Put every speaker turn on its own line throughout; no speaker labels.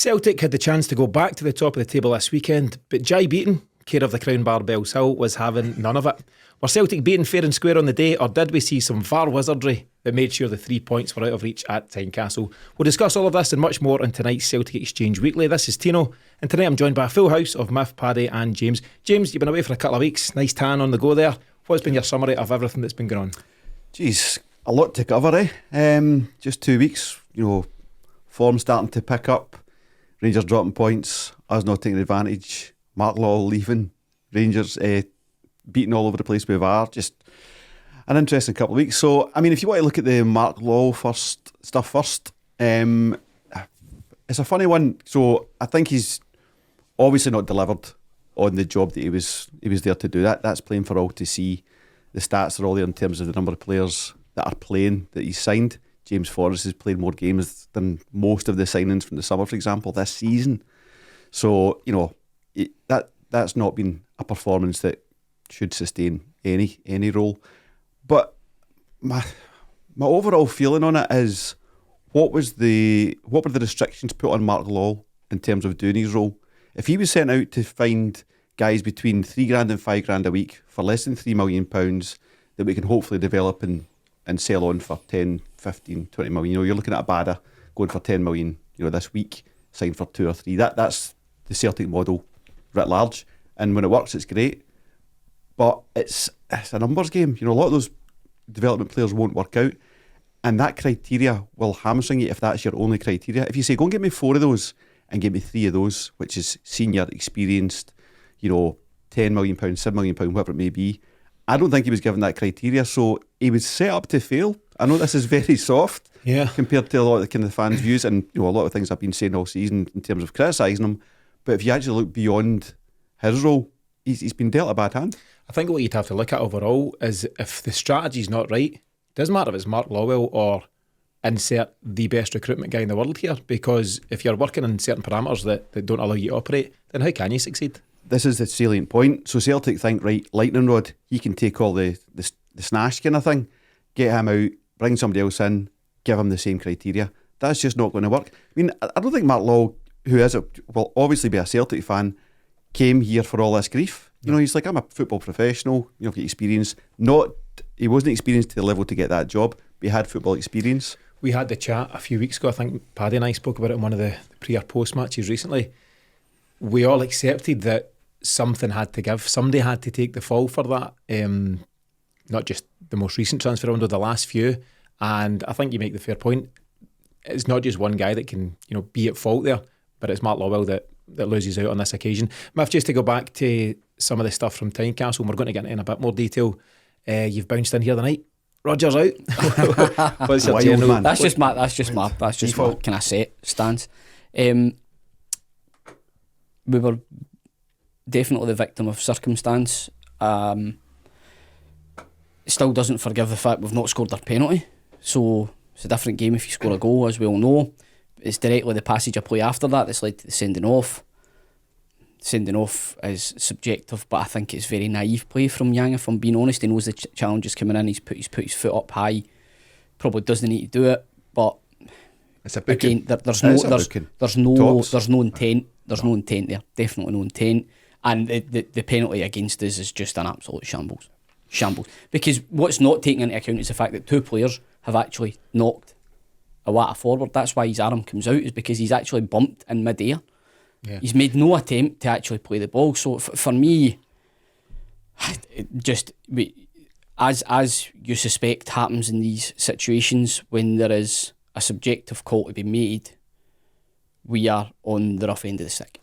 Celtic had the chance to go back to the top of the table this weekend, but Jai Beaton, care of the Crown Bar Bellshill, was having none of it. Were Celtic beaten fair and square on the day, or did we see some VAR wizardry that made sure the 3 points were out of reach at Tynecastle? We'll discuss all of this and much more in tonight's Celtic Exchange Weekly. This is Tino, and tonight I'm joined by a full house of Miff, Paddy and James. James, you've been away for a couple of weeks, nice tan on the go there. What's been your summary of everything that's been going on?
Jeez, a lot to cover, just 2 weeks, form starting to pick up, Rangers dropping points, us not taking advantage, Mark Lawwell leaving, Rangers beating all over the place with VAR. Just an interesting couple of weeks. So, I mean, if you want to look at the Mark Lawwell first, it's a funny one. So, I think he's obviously not delivered on the job that he was there to do. That's plain for all to see. The stats are all there in terms of the number of players that are playing that he's signed. James Forrest has played more games than most of the signings from the summer, for example, this season. So, that's not been a performance that should sustain any role. But my overall feeling on it is, what were the restrictions put on Mark Lawwell in terms of doing his role? If he was sent out to find guys between $3,000 and $5,000 a week for less than £3 million that we can hopefully develop and sell on for 10, 15, 20 million. You're looking at Abada going for 10 million, this week, signed for 2 or 3. That's the Celtic model writ large. And when it works, it's great. But it's a numbers game. A lot of those development players won't work out. And that criteria will hamstring you if that's your only criteria. If you say, go and get me 4 of those and get me 3 of those, which is senior, experienced, £10 million, £7 million, whatever it may be, I don't think he was given that criteria. So he was set up to fail. I know this is very soft compared to a lot of the kind of fans' views, and a lot of things I've been saying all season in terms of criticising him. But if you actually look beyond his role, he's been dealt a bad hand.
I think what you'd have to look at overall is, if the strategy's not right, it doesn't matter if it's Mark Lawwell or insert the best recruitment guy in the world here, because if you're working in certain parameters that don't allow you to operate, then how can you succeed?
This is the salient point. So Celtic think, right, lightning rod, he can take all the snash kind of thing, get him out, bring somebody else in, give him the same criteria. That's just not going to work. I mean, I don't think Mark Lawwell, who will obviously be a Celtic fan, came here for all this grief. He's like, I'm a football professional, get experience. He wasn't experienced to the level to get that job, but he had football experience.
We had the chat a few weeks ago. I think Paddy and I spoke about it in one of the pre or post matches recently. We all accepted that something had to give. Somebody had to take the fall for that. Not just the most recent transfer window, the last few. And I think you make the fair point. It's not just one guy that can, be at fault there, but it's Mark Lawwell that loses out on this occasion. Miff, just to go back to some of the stuff from Tynecastle, and we're going to get into in a bit more detail. You've bounced in here tonight. Rodgers out. What's your general, man?
That's just my can I say it stance. We were definitely the victim of circumstance. Still doesn't forgive the fact we've not scored our penalty. So it's a different game if you score a goal, as we all know. It's directly the passage of play after that that's led to the sending off. Sending off is subjective, but I think it's very naive play from Yang, if I'm being honest. He knows the challenge is coming in. He's put his foot up high. Probably doesn't need to do it, but
it's a booking.
Again, there's no intent. There's no intent there. Definitely no intent. And the penalty against us is just an absolute shambles. Because what's not taken into account is the fact that 2 players have actually knocked Awada forward. That's why his arm comes out, is because he's actually bumped in mid-air. Yeah. He's made no attempt to actually play the ball. So for me, as you suspect happens in these situations, when there is a subjective call to be made, we are on the rough end of the stick.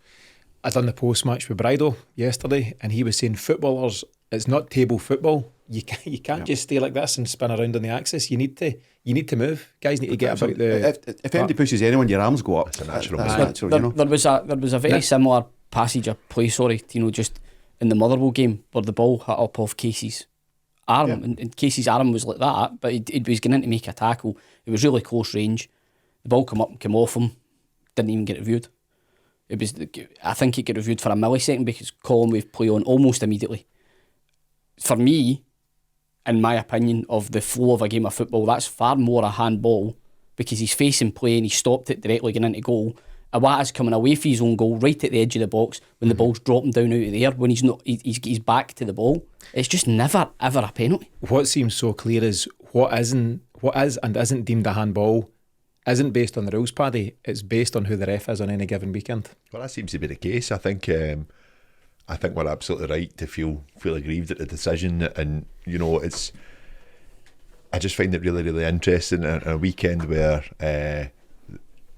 I done the post-match with Brido yesterday, and he was saying footballers, it's not table football. You can't just stay like this and spin around on the axis. You need to move. Guys need to get about the.
If anybody pushes anyone, your arms go up. It's a natural.
There was a very similar passage of play. Just in the Motherwell game where the ball hit up off Casey's arm, and Casey's arm was like that, but he was going in to make a tackle. It was really close range. The ball come up and came off him. Didn't even get reviewed. I think it got reviewed for a millisecond because Colin Wave play on almost immediately. For me, in my opinion, of the flow of a game of football, that's far more a handball, because he's facing play and he stopped it directly going into goal, Abada's coming away for his own goal right at the edge of the box when the ball's dropping down out of the air when he's back to the ball. It's just never ever a penalty.
What seems so clear is what is and isn't deemed a handball isn't based on the rules, Paddy. It's based on who the ref is on any given weekend.
Well, that seems to be the case. I think we're absolutely right to feel aggrieved at the decision, and it's. I just find it really, really interesting. A weekend where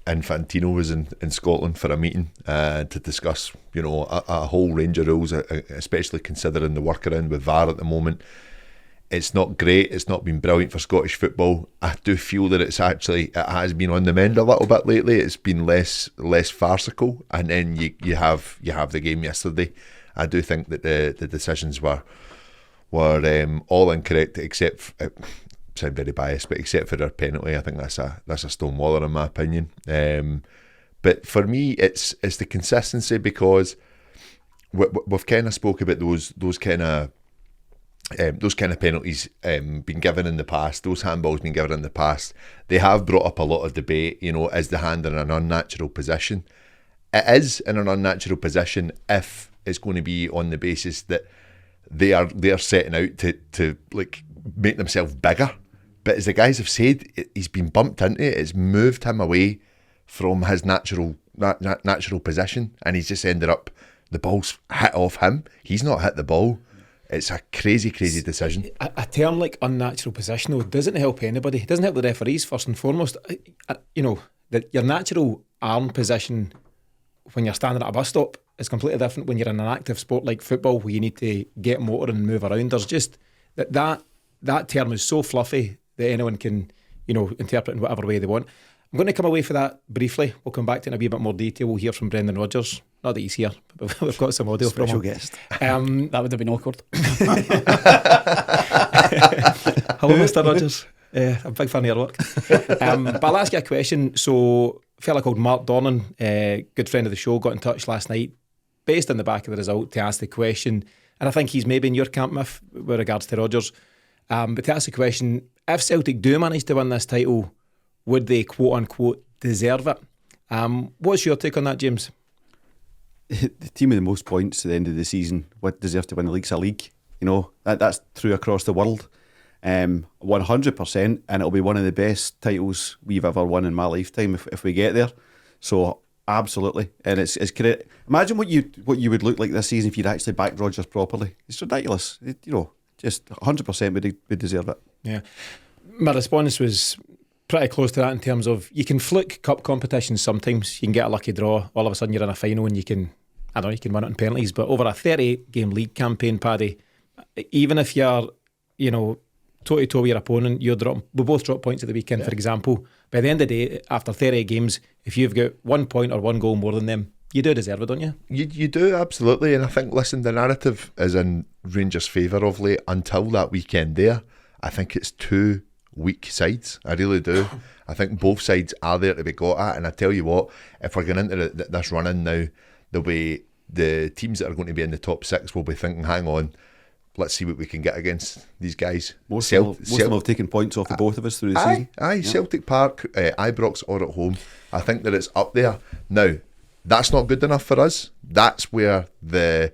Infantino was in Scotland for a meeting to discuss, a whole range of rules, especially considering the workaround with VAR at the moment. It's not great. It's not been brilliant for Scottish football. I do feel that it has been on the mend a little bit lately. It's been less farcical, and then you have the game yesterday. I do think that the decisions were all incorrect, except. Sound very biased, but except for their penalty, I think that's a stonewaller in my opinion. But for me, it's the consistency, because we've kind of spoke about those kind of penalties been given in the past. Those handballs been given in the past. They have brought up a lot of debate. Is the hand in an unnatural position? It is in an unnatural position if it's going to be on the basis that they're setting out to like make themselves bigger. But as the guys have said, he's been bumped into it. It's moved him away from his natural position, and he's just ended up, the ball's hit off him. He's not hit the ball. It's a crazy decision.
A term like unnatural position, though, doesn't help anybody. It doesn't help the referees, first and foremost. That your natural arm position when you're standing at a bus stop is completely different when you're in an active sport like football, where you need to get motor and move around. There's just that term is so fluffy that anyone can, interpret in whatever way they want. I'm going to come away for that briefly. We'll come back to it in a wee bit more detail. We'll hear from Brendan Rodgers. Not that he's here, but we've got some audio
Special
from him.
guest.
That would have been awkward.
Hello, Mr. Rodgers. I'm a big fan of your work. But I'll ask you a question. So, a fella called Mark Lawwell, good friend of the show, got in touch last night, based on the back of the result, to ask the question. And I think he's maybe in your camp, Miff, with regards to Rodgers. But to ask the question, if Celtic do manage to win this title, would they quote unquote deserve it? What's your take on that, James?
The team with the most points at the end of the season would deserve to win the league's a league. That's true across the world. 100%, and it'll be one of the best titles we've ever won in my lifetime if we get there. So absolutely, and it's great. Imagine what you would look like this season if you'd actually backed Rodgers properly. It's ridiculous. Just 100% would deserve it.
Yeah, my response was pretty close to that in terms of you can fluke cup competitions sometimes. You can get a lucky draw. All of a sudden you're in a final and you can win it in penalties. But over a 38-game league campaign, Paddy, even if you're, toe-to-toe with your opponent, we both drop points at the weekend, for example. By the end of the day, after 38 games, if you've got 1 point or 1 goal more than them, you do deserve it, don't you?
You do, absolutely. And I think, listen, the narrative is in Rangers' favour of late until that weekend there. I think it's 2 weak sides. I really do. I think both sides are there to be got at. And I tell you what, if we're going into this run-in now, there'll be the teams that are going to be in the top 6 will be thinking, hang on, let's see what we can get against these guys.
Most of them have taken points off the both of us through the season.
Aye, yeah. Celtic Park, Ibrox or at home. I think that it's up there. Now, that's not good enough for us. That's where the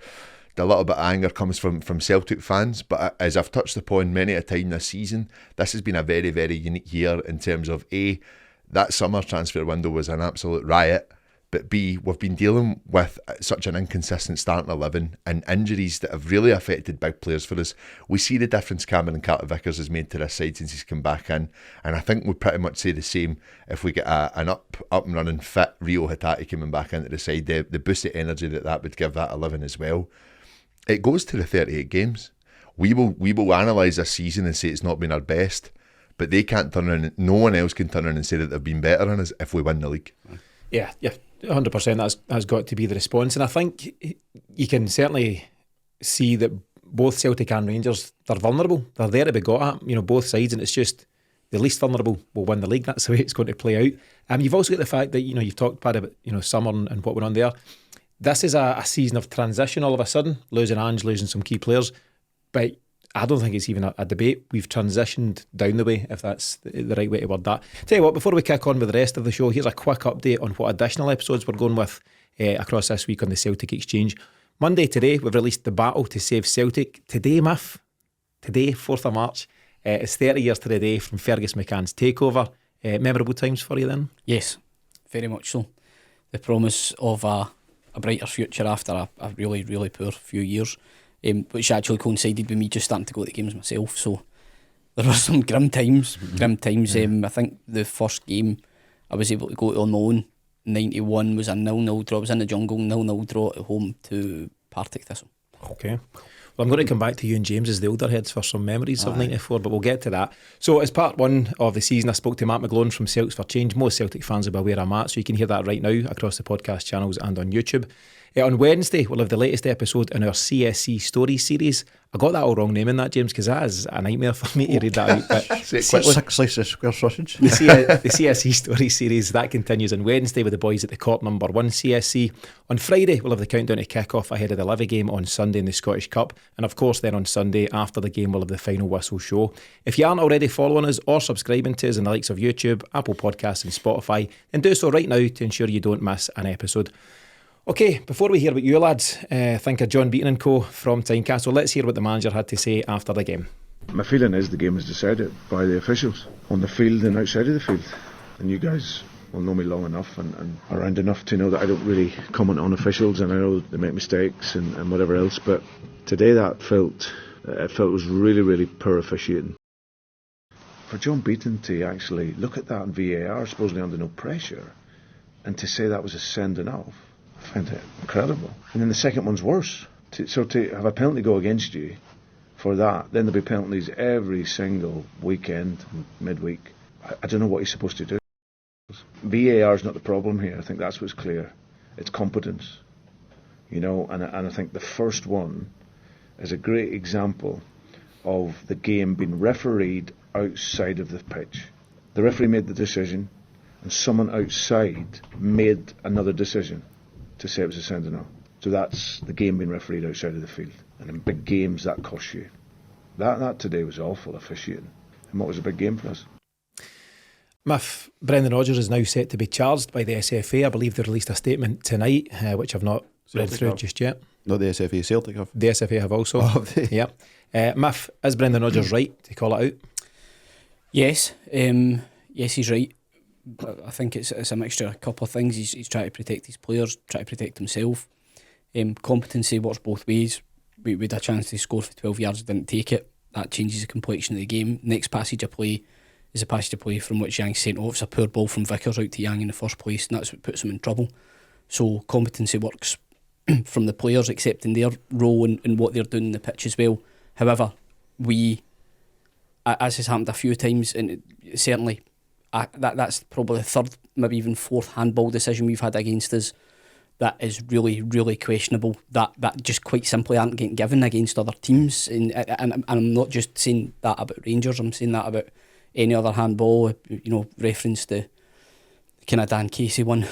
little bit of anger comes from Celtic fans. But as I've touched upon many a time this season, this has been a very, very unique year in terms of A, that summer transfer window was an absolute riot. But B, we've been dealing with such an inconsistent starting 11 and injuries that have really affected big players for us. We see the difference Cameron Carter-Vickers has made to this side since he's come back in. And I think we'll pretty much say the same if we get an up and running fit Rio Hitati coming back into the side. The boost of energy that would give that 11 as well. It goes to the 38 games. We will analyse this season and say it's not been our best, but they can't turn around. No one else can turn around and say that they've been better than us if we win the league.
Yeah, 100%. That's got to be the response, and I think you can certainly see that both Celtic and Rangers, they're vulnerable. They're there to be got at, both sides, and it's just the least vulnerable will win the league. That's the way it's going to play out. You've also got the fact that you've talked, Paddy, about summer and what went on there. This is a season of transition. All of a sudden, losing Ange, losing some key players, but I don't think it's even a debate. We've transitioned down the way, if that's the right way to word that. Tell you what, before we kick on with the rest of the show, here's a quick update on what additional episodes we're going with across this week on the Celtic Exchange. Monday today, we've released The Battle to Save Celtic. Today, 4th of March, it's 30 years to the day from Fergus McCann's takeover. Memorable times for you then?
Yes, very much so. The promise of a brighter future after a really, really poor few years, which actually coincided with me just starting to go to the games myself. So there were some grim times. I think the first game I was able to go to Unknown, 91, was a 0-0 draw. I was in the jungle, 0-0 draw at home to Partick Thistle.
Okay. Well, I'm going to come back to you and James as the older heads for some memories of 94, but we'll get to that. So as part one of the season, I spoke to Matt McGlone from Celtics for Change. Most Celtic fans will be where I'm at, so you can hear that right now across the podcast channels and on YouTube. On Wednesday, we'll have the latest episode in our CSC Stories series. I got that all wrong naming that, James, because that is a nightmare for me to read that out. But
Say it quickly. 6 slices of square sausage.
The CSC Stories series, that continues on Wednesday with the boys at the Corp number 1 CSC. On Friday, we'll have the countdown to kick-off ahead of the Livy game on Sunday in the Scottish Cup. And of course, then on Sunday, after the game, we'll have the final whistle show. If you aren't already following us or subscribing to us in the likes of YouTube, Apple Podcasts and Spotify, then do so right now to ensure you don't miss an episode. Okay, before we hear what you lads think of John Beaton and co from Tynecastle, let's hear what the manager had to say after the game.
My feeling is the game was decided by the officials on the field and outside of the field. And you guys will know me long enough and around enough to know that I don't really comment on officials, and I know they make mistakes and whatever else, but today it felt it was really, really poor officiating. For John Beaton to actually look at that in VAR, supposedly under no pressure, and to say that was a sending off, I find it incredible. And then the second one's worse. So to have a penalty go against you for that, then there'll be penalties every single weekend, midweek. I don't know what he's supposed to do. VAR is not the problem here. I think that's what's clear. It's competence, and I think the first one is a great example of the game being refereed outside of the pitch. The referee made the decision, and someone outside made another decision to say it was a sending off. So that's the game being refereed outside of the field. And in big games, that costs you. That today was awful officiating. And what was a big game for us?
Miff, Brendan Rodgers is now set to be charged by the SFA. I believe they released a statement tonight, which I've not read through just yet.
Not the SFA, Celtic have.
The SFA have also.
Oh, have they?
Yeah. Miff, is Brendan Rodgers right to call it out?
Yes, yes, he's right. I think it's a mixture of a couple of things. He's trying to protect his players, trying to protect himself. Competency works both ways. We had a chance to score for 12 yards, didn't take it. That changes the complexion of the game. Next passage of play is a passage of play from which Yang's sent off. It's a poor ball from Vickers out to Yang in the first place, and that's what puts him in trouble. So competency works from the players accepting their role in what they're doing in the pitch as well. However, we, as has happened a few times, and certainly that's probably the third, maybe even fourth handball decision we've had against us that is really, really questionable, that just quite simply aren't getting given against other teams. And I'm not just saying that about Rangers, I'm saying that about any other handball, reference the kind of Dan Casey one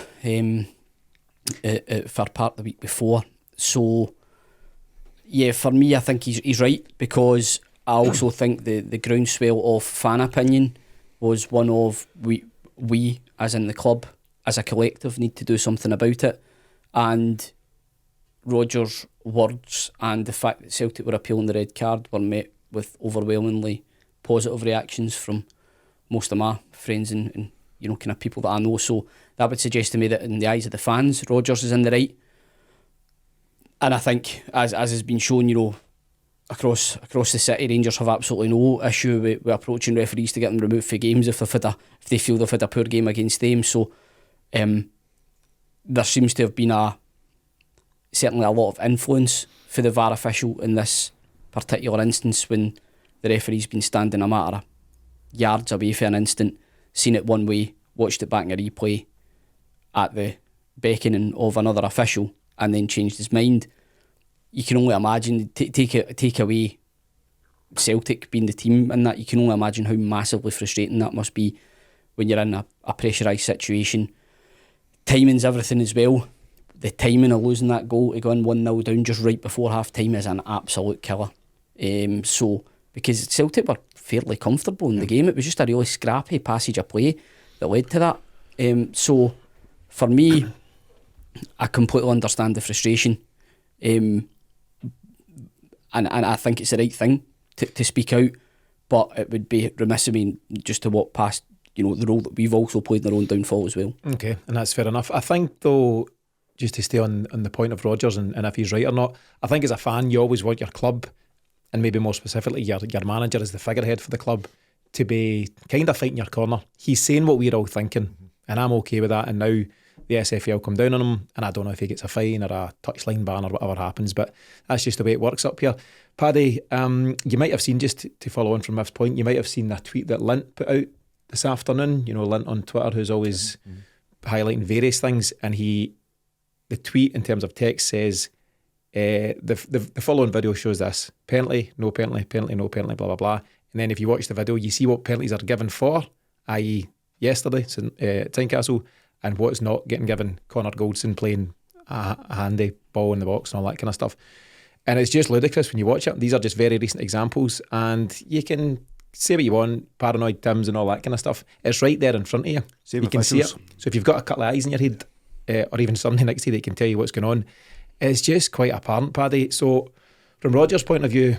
for part the week before. So yeah, for me, I think he's right, because I also think the groundswell of fan opinion was one of we as in the club, as a collective, need to do something about it. And Rodgers' words and the fact that Celtic were appealing the red card were met with overwhelmingly positive reactions from most of my friends and kind of people that I know. So that would suggest to me that in the eyes of the fans, Rodgers is in the right. And I think, as has been shown, across the city, Rangers have absolutely no issue with approaching referees to get them removed for games if they feel they've had a poor game against them. So there seems to have been certainly a lot of influence for the VAR official in this particular instance, when the referee's been standing a matter of yards away for an instant, seen it one way, watched it back in a replay at the beckoning of another official, and then changed his mind. You can only imagine, take away Celtic being the team in that, you can only imagine how massively frustrating that must be when you're in a pressurised situation. Timing's everything as well. The timing of losing that goal to go in 1-0 down just right before half time is an absolute killer. So because Celtic were fairly comfortable in the game, it was just a really scrappy passage of play that led to that. So for me, I completely understand the frustration, and I think it's the right thing to speak out, but it would be remiss of me just to walk past, the role that we've also played in our own downfall as well.
Okay, and that's fair enough. I think though, just to stay on the point of Rodgers and if he's right or not, I think as a fan you always want your club, and maybe more specifically your manager as the figurehead for the club, to be kind of fighting your corner. He's saying what we're all thinking, and I'm okay with that. And now the SFL come down on him, and I don't know if he gets a fine or a touchline ban or whatever happens, but that's just the way it works up here. Paddy, you might have seen, just to follow on from Miv's point, you might have seen that tweet that Lint put out this afternoon. Lint on Twitter, who's always highlighting various things, and the tweet in terms of text says, the following video shows this: penalty, no penalty, penalty, no penalty, blah blah blah. And then if you watch the video, you see what penalties are given for, i.e. yesterday at Tynecastle, and what's not getting given. Connor Goldson playing a handy ball in the box and all that kind of stuff. And it's just ludicrous when you watch it. These are just very recent examples, and you can say what you want, paranoid Tims and all that kind of stuff. It's right there in front of you. You can see it. So if you've got a couple of eyes in your head, or even something next to you that can tell you what's going on, it's just quite apparent, Paddy. So from Rodgers' point of view,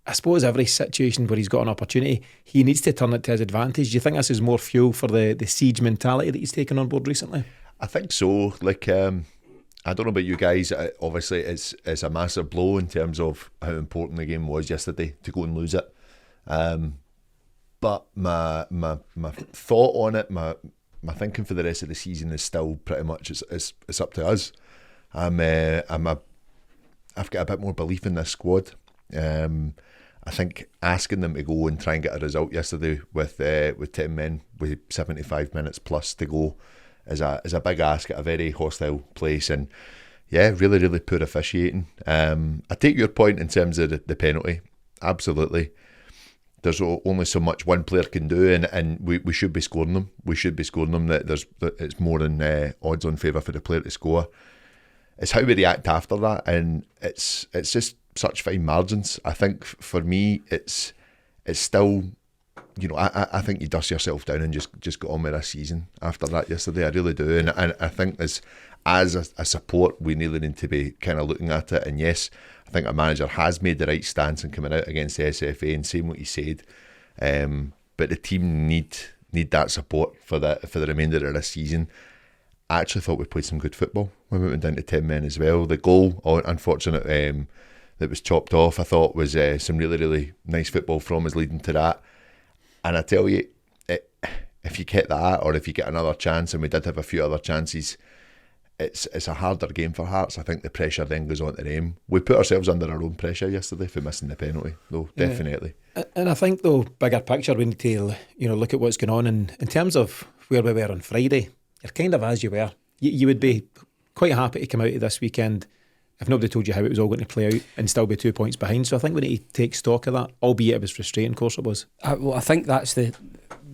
I suppose every situation where he's got an opportunity, he needs to turn it to his advantage. Do you think this is more fuel for the siege mentality that he's taken on board recently?
I think so. I don't know about you guys. Obviously, it's a massive blow in terms of how important the game was yesterday to go and lose it. But my thought on it, my thinking for the rest of the season is still pretty much it's up to us. I've got a bit more belief in this squad. I think asking them to go and try and get a result yesterday with 10 men with 75 minutes plus to go is a big ask at a very hostile place, and really, really poor officiating. I take your point in terms of the penalty. Absolutely. There's only so much one player can do, and we should be scoring them. We should be scoring them. That it's more than odds on favour for the player to score. It's how we react after that, and it's just such fine margins. I think for me, it's still, I think you dust yourself down and just get on with this season after that yesterday. I really do, and I think as a support, we really need to be kind of looking at it. And yes, I think our manager has made the right stance and coming out against the SFA and saying what he said. But the team need that support for the remainder of this season. I actually thought we played some good football when we went down to 10 men as well. The goal, unfortunate, that was chopped off, I thought was some really, really nice football from us leading to that. And I tell you, if you get that, or if you get another chance, and we did have a few other chances, it's a harder game for Hearts. I think the pressure then goes on to them. We put ourselves under our own pressure yesterday for missing the penalty, though, definitely.
And I think, though, bigger picture, we need to look at what's going on. And in terms of where we were on Friday, you're kind of as you were. You would be quite happy to come out of this weekend if nobody told you how it was all going to play out and still be 2 points behind. So I think we need to take stock of that, albeit it was frustrating, of course it was.
I think that's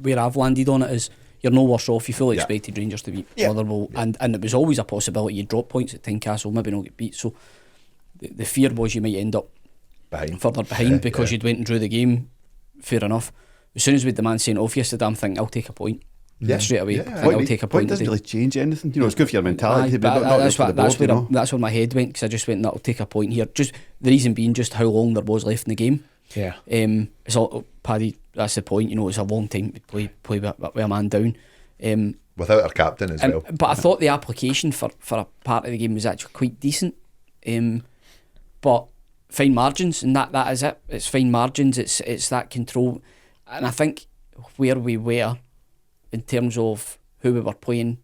where I've landed on it, is you're no worse off. You fully expected Rangers to beat Motherwell, and it was always a possibility you'd drop points at Tynecastle, maybe not get beat. So the fear was you might end up further behind because you'd went and drew the game. Fair enough. As soon as we had the man sent off yesterday, I'm thinking I'll take a point. Straight away. I'll take a point.
It doesn't really change anything. It's good for your mentality.
That's where my head went, because I just went, I'll take a point here. Just the reason being just how long there was left in the game.
Yeah.
It's all, Paddy, that's the point. It's a long time to play with a man down.
Without our captain as well.
But I thought the application for a part of the game was actually quite decent. But fine margins, and that is it. It's fine margins. It's that control, and I think where we were in terms of who we were playing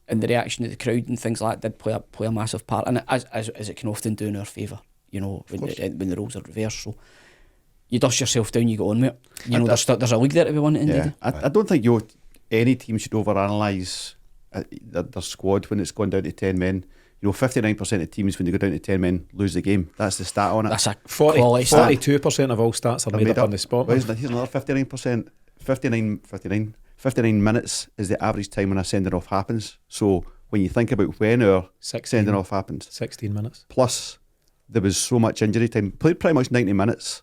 and the reaction of the crowd and things like that did play a massive part, and as it can often do in our favour, when the roles are reversed. So you dust yourself down, you go on with it. There's a league there to be won at the end of the day.
I don't think any team should overanalyse their squad when it's gone down to 10 men. 59% of teams, when they go down to 10 men, lose the game. That's the stat on it.
That's a 42%
of all stats are made up on the spot.
Here's another 59%. 59 minutes is the average time when a sending off happens. So when you think about when our sending off happened,
16 minutes
plus there was so much injury time. Played pretty much 90 minutes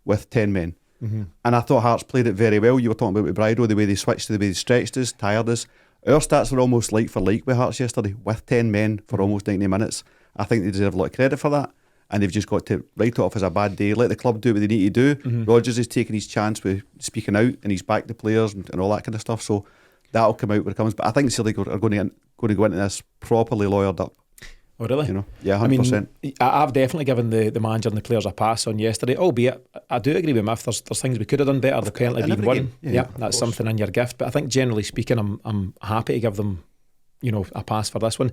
with 10 men. And I thought Hearts played it very well. You were talking about with Brido, the way they switched to the way they stretched us, tired us. Our stats were almost like for like with Hearts yesterday, with 10 men for almost 90 minutes. I think they deserve a lot of credit for that. And they've just got to write it off as a bad day, let the club do what they need to do. Rodgers is taking his chance with speaking out, and he's backed the players and all that kind of stuff. So that'll come out when it comes. But I think Celtic are going to go into this properly lawyered up.
Oh, really?
You know, yeah, 100%.
I've definitely given the manager and the players a pass on yesterday, albeit I do agree with him. If there's things we could have done better, the penalty being one. Yeah, that's something in your gift. But I think generally speaking, I'm happy to give them, a pass for this one.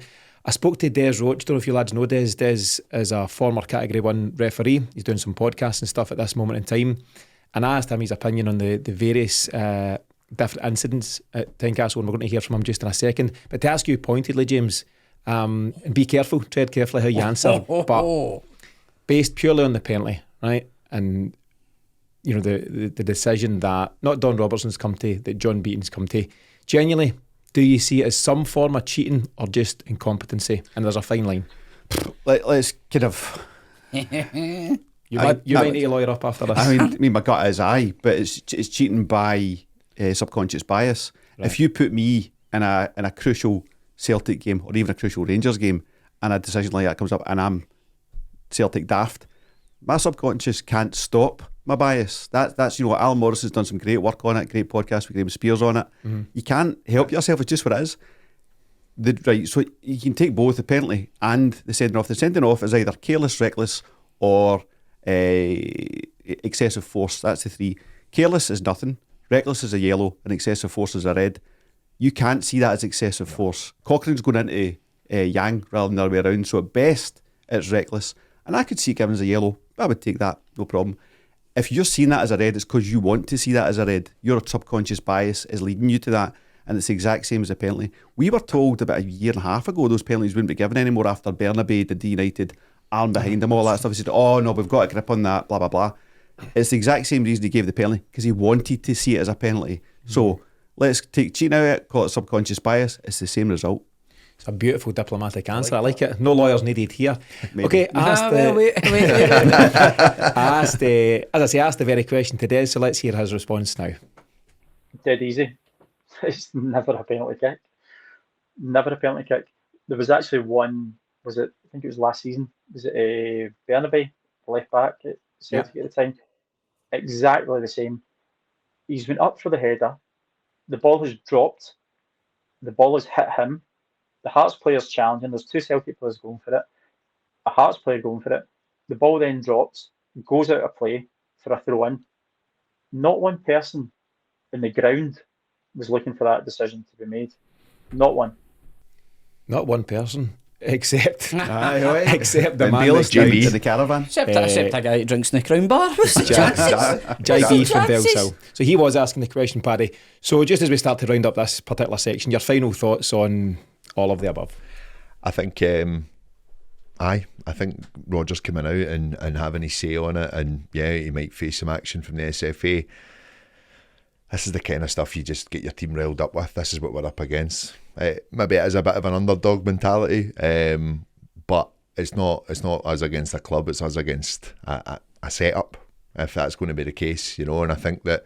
I spoke to Des Roach. Don't know if you lads know Des. Des is a former Category 1 referee. He's doing some podcasts and stuff at this moment in time. And I asked him his opinion on the various different incidents at Tynecastle, and we're going to hear from him just in a second. But to ask you pointedly, James, and be careful, tread carefully how you answer, but based purely on the penalty, right? And the decision that not Don Robertson's come to, that John Beaton's come to, genuinely, do you see it as some form of cheating or just incompetency? And there's a fine line.
Let's kind of.
You might need to lawyer up after this.
I mean, my gut is aye, but it's cheating by subconscious bias. Right. If you put me in a crucial Celtic game or even a crucial Rangers game and a decision like that comes up and I'm Celtic daft, my subconscious can't stop my bias. That's Alan Morris has done some great work on it, great podcast with Graham Spears on it. You can't help yourself, it's just what it is. So you can take both the penalty and the sending off. The sending off is either careless, reckless or excessive force. That's the three. Careless is nothing, reckless is a yellow, and excessive force is a red. You can't see that as excessive force. Cochrane's going into Yang rather than the other way around. So at best, it's reckless. And I could see it given as a yellow. I would take that, no problem. If you're seeing that as a red, it's because you want to see that as a red. Your subconscious bias is leading you to that. And it's the exact same as a penalty. We were told about a year and a half ago those penalties wouldn't be given anymore after Bernabe did the United arm behind him, all that stuff. He said, oh no, we've got a grip on that, blah, blah, blah. It's the exact same reason he gave the penalty, because he wanted to see it as a penalty. So let's take cheating out of it, call it subconscious bias. It's the same result.
It's a beautiful diplomatic answer. I like it. No lawyers needed here.
Maybe.
Okay, I asked the very question today, so let's hear his response now.
Dead easy. It's never a penalty kick. Never a penalty kick. There was actually one, I think it was last season, was it Bernabe, left back at Celtic at the time? Exactly the same. He's went up for the header, the ball has dropped, the ball has hit him, the Hearts player's challenging, there's two Celtic players going for it, a Hearts player going for it, the ball then drops, goes out of play for a throw-in. Not one person in the ground was looking for that decision to be made. Not one.
Not one person, except the
the
man that's
JB in the caravan.
Except a guy who drinks in the Crown Bar.
JB from Bellshill. So he was asking the question, Paddy. So just as we start to round up this particular section, your final thoughts on all of the above?
I think I think Rodgers coming out and having his say on it, and he might face some action from the SFA. This is the kind of stuff you just get your team riled up with. This is what we're up against. Maybe it is a bit of an underdog mentality, but it's not us against a club. It's us against a setup, if that's going to be the case, And I think that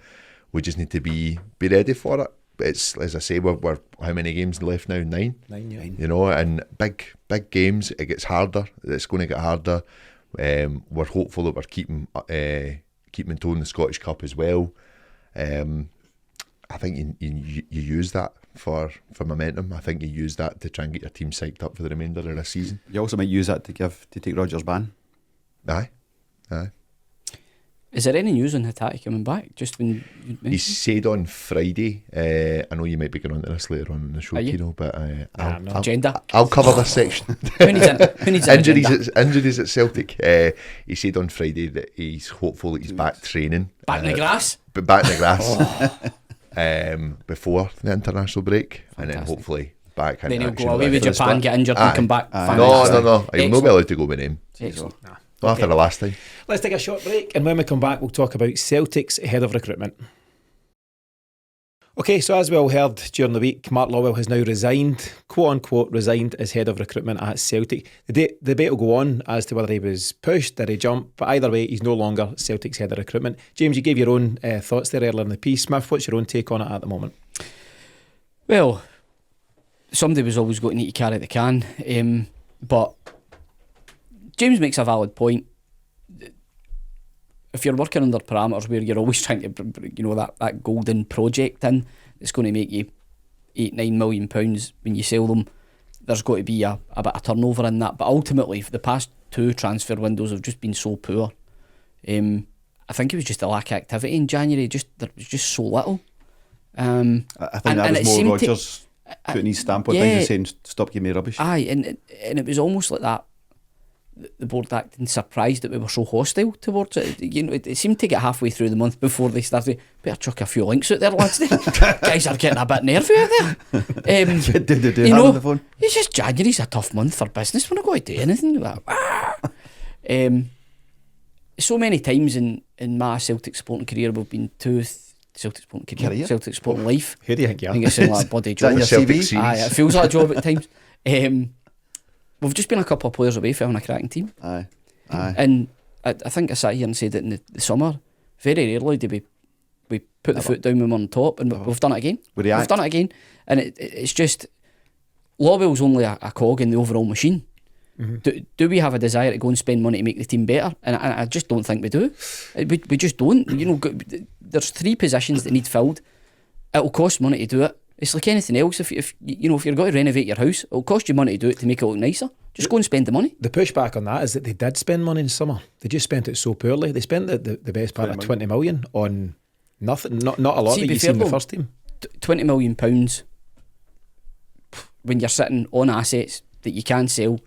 we just need to be ready for it. It's, as I say, we're how many games left now? 9.
9,
yeah. And big games, it gets harder. It's going to get harder. We're hopeful that we're keeping toe in the Scottish Cup as well. I think you use that for momentum. I think you use that to try and get your team psyched up for the remainder of the season.
You also might use that to take Rodgers' ban.
Aye.
Is there any news on Hatate coming back? Just when
he said on Friday. I know you might be going on to this later on in the show, Kino, but I'll cover this section.
Who needs
injuries at Celtic. He said on Friday that he's hopeful that he's back training.
Back in the grass?
But back in the grass. Before the international break. Fantastic. And then hopefully back in
then he'll
action.
go away with Japan, get injured and come back.
No. He'll not be allowed to go with him. Not after the last time.
Let's take a short break, and when we come back we'll talk about Celtic's head of recruitment. Okay, so as we all heard during the week, Mark Lawwell has now resigned, quote unquote, resigned as head of recruitment at Celtic. The debate will go on as to whether he was pushed, did he jump, but either way, he's no longer Celtic's head of recruitment. James, you gave your own thoughts there earlier in the piece. Smith, what's your own take on it at the moment?
Well, somebody was always going to need to carry the can, but James makes a valid point. If you're working under parameters where you're always trying to, that golden project in, it's going to make you £8-9 million when you sell them, there's got to be a bit of turnover in that. But ultimately, the past 2 transfer windows have just been so poor. I think it was just a lack of activity in January. There was just so little.
I think that was more Rodgers putting his stamp on things and saying, stop giving me rubbish.
Aye, and it was almost like that. The board acting surprised that we were so hostile towards it. It seemed to get halfway through the month before they started, better chuck a few links out there, lads. Guys are getting a bit nervy out there.
On the phone.
It's just January's a tough month for business. We're not going to do anything. So many times in my Celtic supporting career, we've been to Celtic supporting career, Celtic supporting life.
Who do you think you are?
I think it's like a bloody job. It feels like a job at times. We've just been a couple of players away from having a cracking team.
Aye.
And I think I sat here and said that in the summer, very rarely do we put the foot down when we're on top, and we've done it again. We've done it again. And it's just, Lawwell's only a cog in the overall machine. Mm-hmm. Do we have a desire to go and spend money to make the team better? And I just don't think we do. We just don't. There's 3 positions that need filled. It'll cost money to do it. It's like anything else. If you're going to renovate your house, it'll cost you money to do it to make it look nicer. Just go and spend the money.
The pushback on that is that they did spend money in summer. They just spent it so poorly. They spent the best part of 20 million on nothing. Not a lot that you see in the first team.
£20 million when you're sitting on assets that you can sell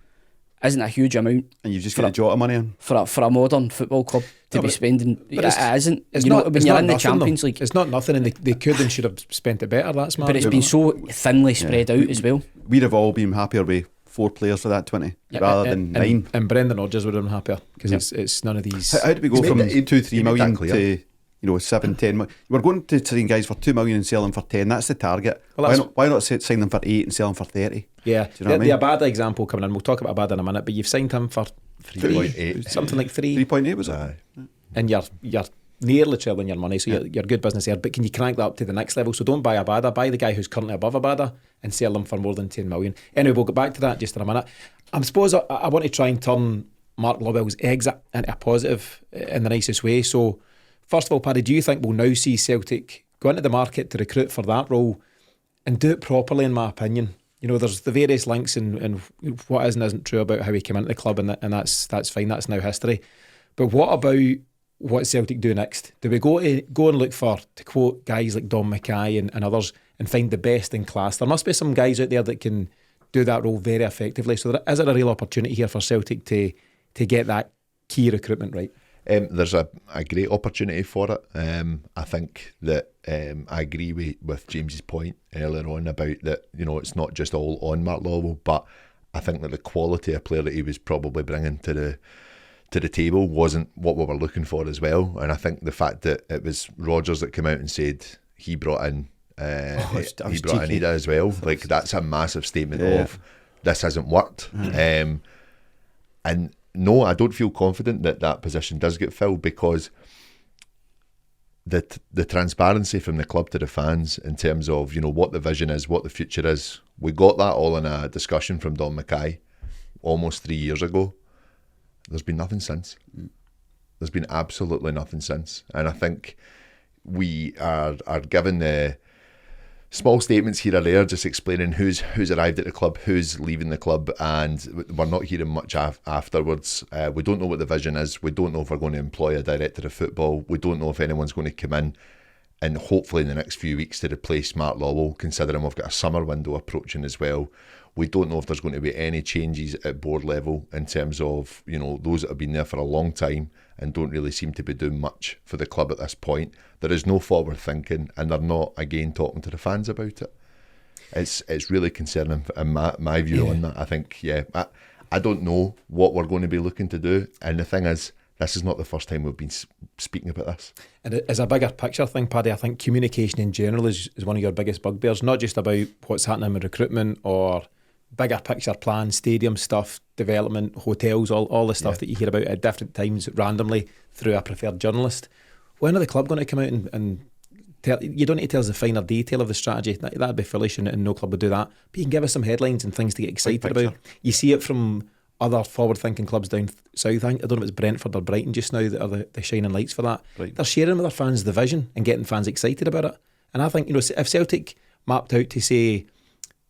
isn't a huge amount.
And you've just got a jot of money in.
For a modern football club to be spending. But it isn't.
It's
when
it's
you're
not
in the
nothing,
Champions League.
It's not nothing, and they could and should have spent it better. That's smart.
But it's been so thinly spread out as well.
We'd have all been happier with 4 players for that 20 rather than 9.
And Brendan Rodgers would have been happier because it's none of these.
How did we go from 2-3 million to 7-10 million? We're going to sign guys for 2 million and sell them for 10. That's the target.
Well,
why not sign them for 8 and sell them for 30?
Yeah,
do you know what I mean?
The Abada example coming in. We'll talk about Abada in a minute, but you've signed him for
3.8,
something like 3.
3.8 was it?
And you're nearly trailing your money, so you're good business there. But can you crank that up to the next level? So don't buy Abada, buy the guy who's currently above Abada and sell them for more than 10 million. Anyway, we'll get back to that just in a minute. I suppose I want to try and turn Mark Lawwell's exit into a positive in the nicest way. So first of all, Paddy, do you think we'll now see Celtic go into the market to recruit for that role and do it properly, in my opinion? There's the various links and what is and isn't true about how he came into the club, and that's fine, that's now history. But what about what Celtic do next? Do we go and look for, to quote guys like Dom Mackay and others, and find the best in class? There must be some guys out there that can do that role very effectively. So is there a real opportunity here for Celtic to get that key recruitment right?
There's a great opportunity for it. I think that I agree with James's point earlier on about that, it's not just all on Mark Lawwell, but I think that the quality of player that he was probably bringing to the table wasn't what we were looking for as well. And I think the fact that it was Rodgers that came out and said he brought in Anita as well, like that's a massive statement of this hasn't worked. And no, I don't feel confident that position does get filled, because the transparency from the club to the fans in terms of what the vision is, what the future is, we got that all in a discussion from Don Mackay almost 3 years ago. There's been nothing since. There's been absolutely nothing since, and I think we are given the small statements here or there, just explaining who's arrived at the club, who's leaving the club, and we're not hearing much afterwards. We don't know what the vision is. We don't know if we're going to employ a director of football. We don't know if anyone's going to come in and hopefully in the next few weeks to replace Mark Lawwell, considering we've got a summer window approaching as well. We don't know if there's going to be any changes at board level in terms of, those that have been there for a long time and don't really seem to be doing much for the club at this point. There is no forward thinking, and they're not, again, talking to the fans about it. It's really concerning in my view on that. I think, I don't know what we're going to be looking to do. And the thing is, this is not the first time we've been speaking about this.
And as a bigger picture thing, Paddy, I think communication in general is one of your biggest bugbears, not just about what's happening with recruitment or bigger picture plans, stadium stuff, development, hotels, all the stuff that you hear about at different times randomly through a preferred journalist. When are the club going to come out and tell, you don't need to tell us the finer detail of the strategy, that'd be foolish, and no club would do that, but you can give us some headlines and things to get excited about. You see it from other forward-thinking clubs down south. I don't know if it's Brentford or Brighton just now that are the shining lights for that. Right. They're sharing with their fans the vision and getting fans excited about it. And I think, if Celtic mapped out to say,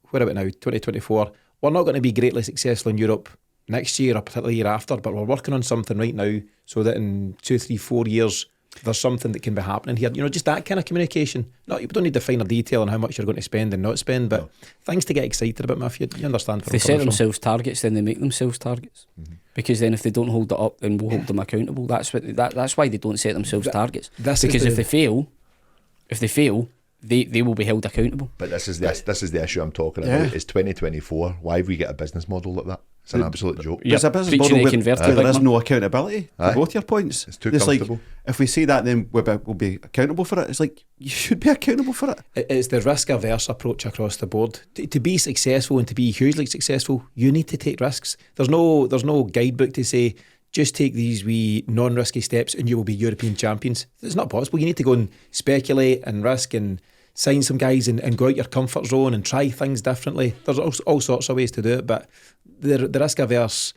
where about now, 2024, we're not going to be greatly successful in Europe next year or particularly year after, but we're working on something right now so that in 2, 3, 4 years there's something that can be happening here. Just that kind of communication. No, you don't need the finer detail on how much you're going to spend and not spend, but things to get excited about, Matthew. You understand?
If they set themselves targets, then they make themselves targets. Because then if they don't hold it up, then we'll hold them accountable. That's why they don't set themselves targets. Because if they fail, they will be held accountable.
But this is the issue I'm talking about. It's 2024. Why have we get a business model like that? It's an absolute joke.
There's a business model where there is no accountability. To both your points.
It's too comfortable.
Like, if we say that, then we'll be accountable for it. It's like, you should be accountable for it.
It's the risk-averse approach across the board. To be successful and to be hugely successful, you need to take risks. There's no guidebook to say, just take these wee non-risky steps and you will be European champions. It's not possible. You need to go and speculate and risk and sign some guys and go out your comfort zone and try things differently. There's all sorts of ways to do it, but the risk-averse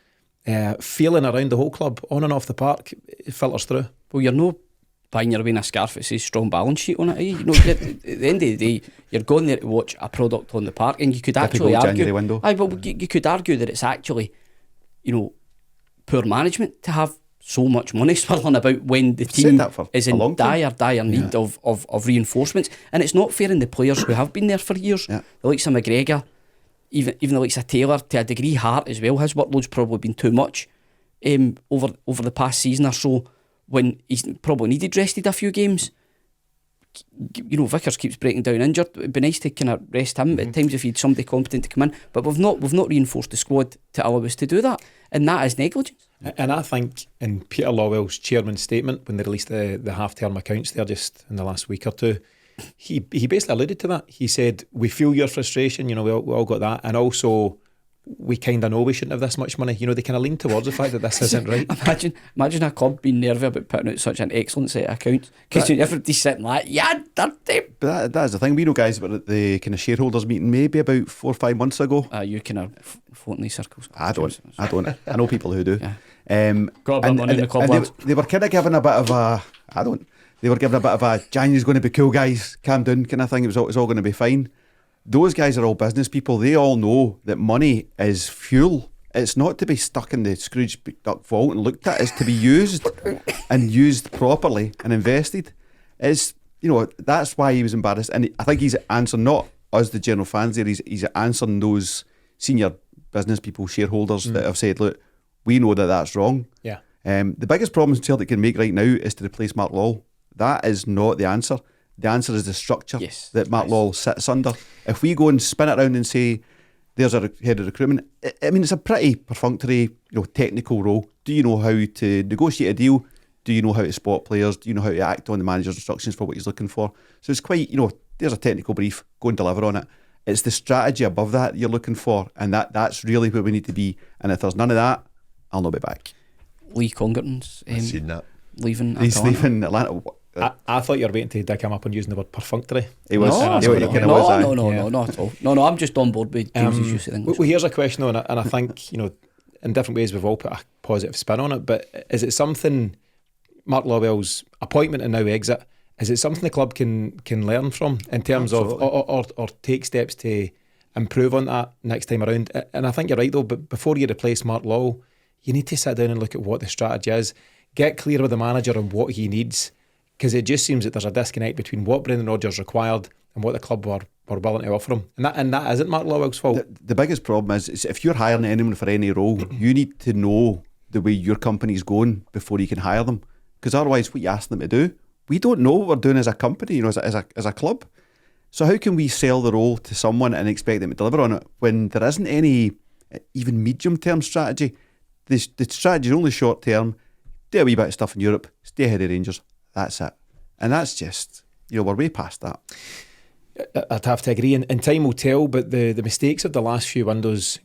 feeling around the whole club, on and off the park, it filters through.
Well, you're no buying your way in a scarf that says strong balance sheet on it, You know, at the end of the day, you're going there to watch a product on the park, and you could actually argue, you could argue that it's actually, poor management to have so much money swirling about when the team is in dire need of reinforcements, and it's not fair in the players who have been there for years. The likes of McGregor, even the likes of Taylor, to a degree, Hart as well. His workload's probably been too much over the past season or so, when he's probably needed rested a few games. Vickers keeps breaking down injured. It'd be nice to kind of rest him at times if you had somebody competent to come in, but we've not reinforced the squad to allow us to do that, and that is negligence.
And I think in Peter Lawwell's chairman's statement when they released the half-term accounts there just in the last week or two, he basically alluded to that. He said, we feel your frustration, we all got that, and also we kind of know we shouldn't have this much money. They kind of lean towards the fact that this isn't right.
Imagine a club being nervous about putting out such an excellent set of accounts, because everybody's sitting like, dirty.
But that is the thing. We know, guys, about the kind of shareholders meeting maybe about 4 or 5 months ago.
You kind of float in these circles.
I don't. I know people who do.
Got a bit of money in the club, lads.
They were kind of giving a bit of a, they were giving a bit of a, January's going to be cool, guys, calm down kind of thing. It's all going to be fine. Those guys are all business people. They all know that money is fuel. It's not to be stuck in the Scrooge McDuck vault and looked at. It's to be used and used properly and invested. It's, that's why he was embarrassed. And I think he's answering, not us, the general fans there, he's answering those senior business people, shareholders that have said, look, we know that that's wrong.
Yeah.
The biggest problem Celtic can make right now is to replace Mark Lawwell. That is not the answer. The answer is the structure that Mark Lawwell sits under. If we go and spin it around and say, there's a head of recruitment, it's a pretty perfunctory, technical role. Do you know how to negotiate a deal? Do you know how to spot players? Do you know how to act on the manager's instructions for what he's looking for? So it's quite, there's a technical brief, go and deliver on it. It's the strategy above that you're looking for, and that's really where we need to be. And if there's none of that, I'll not be back.
Lee Congerton's
seen that.
Leaving
He's leaving Atlanta.
I thought you were waiting to dig him up on using the word perfunctory.
He was.
No, not at all. No, I'm just on board with James's use of things.
Well, here's a question though, and I think, in different ways we've all put a positive spin on it, but is it something, Mark Lawwell's appointment and now exit, is it something the club can learn from in terms of, or take steps to improve on that next time around? And I think you're right though, but before you replace Mark Lawwell, you need to sit down and look at what the strategy is, get clear with the manager on what he needs, because it just seems that there's a disconnect between what Brendan Rodgers required and what the club were willing to offer him. And that isn't Mark Lawwell's fault.
The biggest problem is if you're hiring anyone for any role, you need to know the way your company's going before you can hire them. Because otherwise, what you ask them to do, we don't know what we're doing as a company, as a club. So how can we sell the role to someone and expect them to deliver on it when there isn't any even medium-term strategy? The strategy is only short-term. do a wee bit of stuff in Europe, stay ahead of Rangers. That's it. And that's just, we're way past that.
I'd have to agree, and time will tell, but the mistakes of the last few windows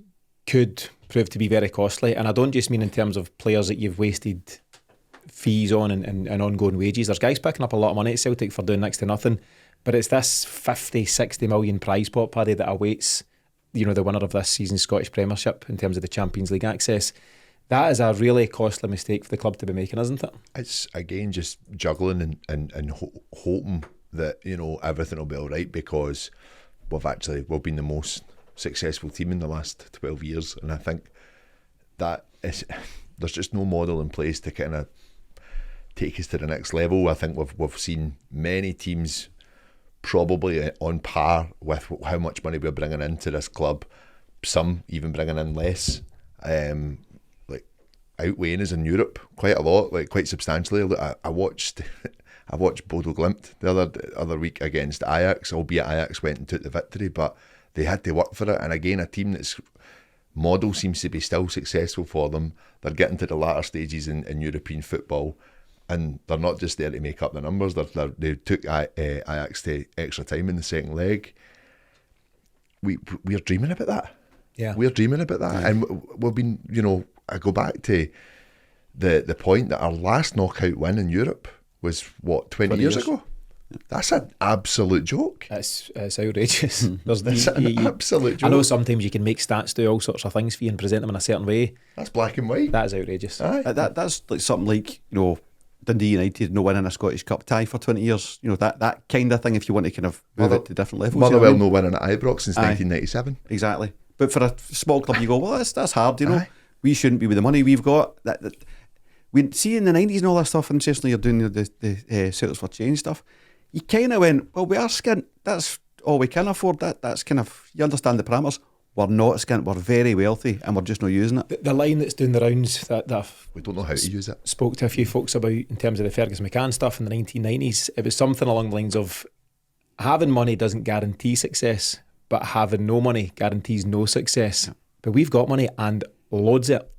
could prove to be very costly, and I don't just mean in terms of players that you've wasted fees on and ongoing wages. There's guys picking up a lot of money at Celtic for doing next to nothing, but it's this 50-60 million prize pot, Paddy, that awaits the winner of this season's Scottish Premiership in terms of the Champions League access. That is a really costly mistake for the club to be making, isn't it?
It's again just juggling and hoping that everything will be all right, because we've been the most successful team in the last 12 years, and I think that there's just no model in place to kind of take us to the next level. I think we've seen many teams probably on par with how much money we're bringing into this club, some even bringing in less, like outweighing us in Europe quite a lot, like quite substantially. I watched Bodo Glimt the other week against Ajax, albeit Ajax went and took the victory, but they had to work for it. And again, a team that's model seems to be still successful for them. They're getting to the latter stages in European football, and they're not just there to make up the numbers. They took Ajax to extra time in the second leg. We're dreaming about that.
Yeah,
we're dreaming about that, and we've been. I go back to the point that our last knockout win in Europe was 20 years ago. That's an absolute joke.
It's outrageous.
That's an absolute joke.
I know sometimes you can make stats do all sorts of things for you and present them in a certain way.
That's black and white.
That is outrageous.
Aye. That's like something like Dundee United no winning a Scottish Cup tie for 20 years. That kind of thing, if you want to kind of move it to different levels.
Motherwell no winning at Ibrox since 1997.
Exactly. But for a small club, you go, well, that's hard.
Aye.
We shouldn't be with the money we've got. We see in the 90s and all that stuff, and certainly you're doing the Celtics for Change stuff. You kind of went, well, we are skint. That's all we can afford. That's kind of, you understand the parameters. We're not skint. We're very wealthy, and we're just not using it.
The line that's doing the rounds that
we don't know how to use it.
Spoke to a few folks about in terms of the Fergus McCann stuff in the 1990s. It was something along the lines of having money doesn't guarantee success, but having no money guarantees no success. Yeah. But we've got money and loads of it.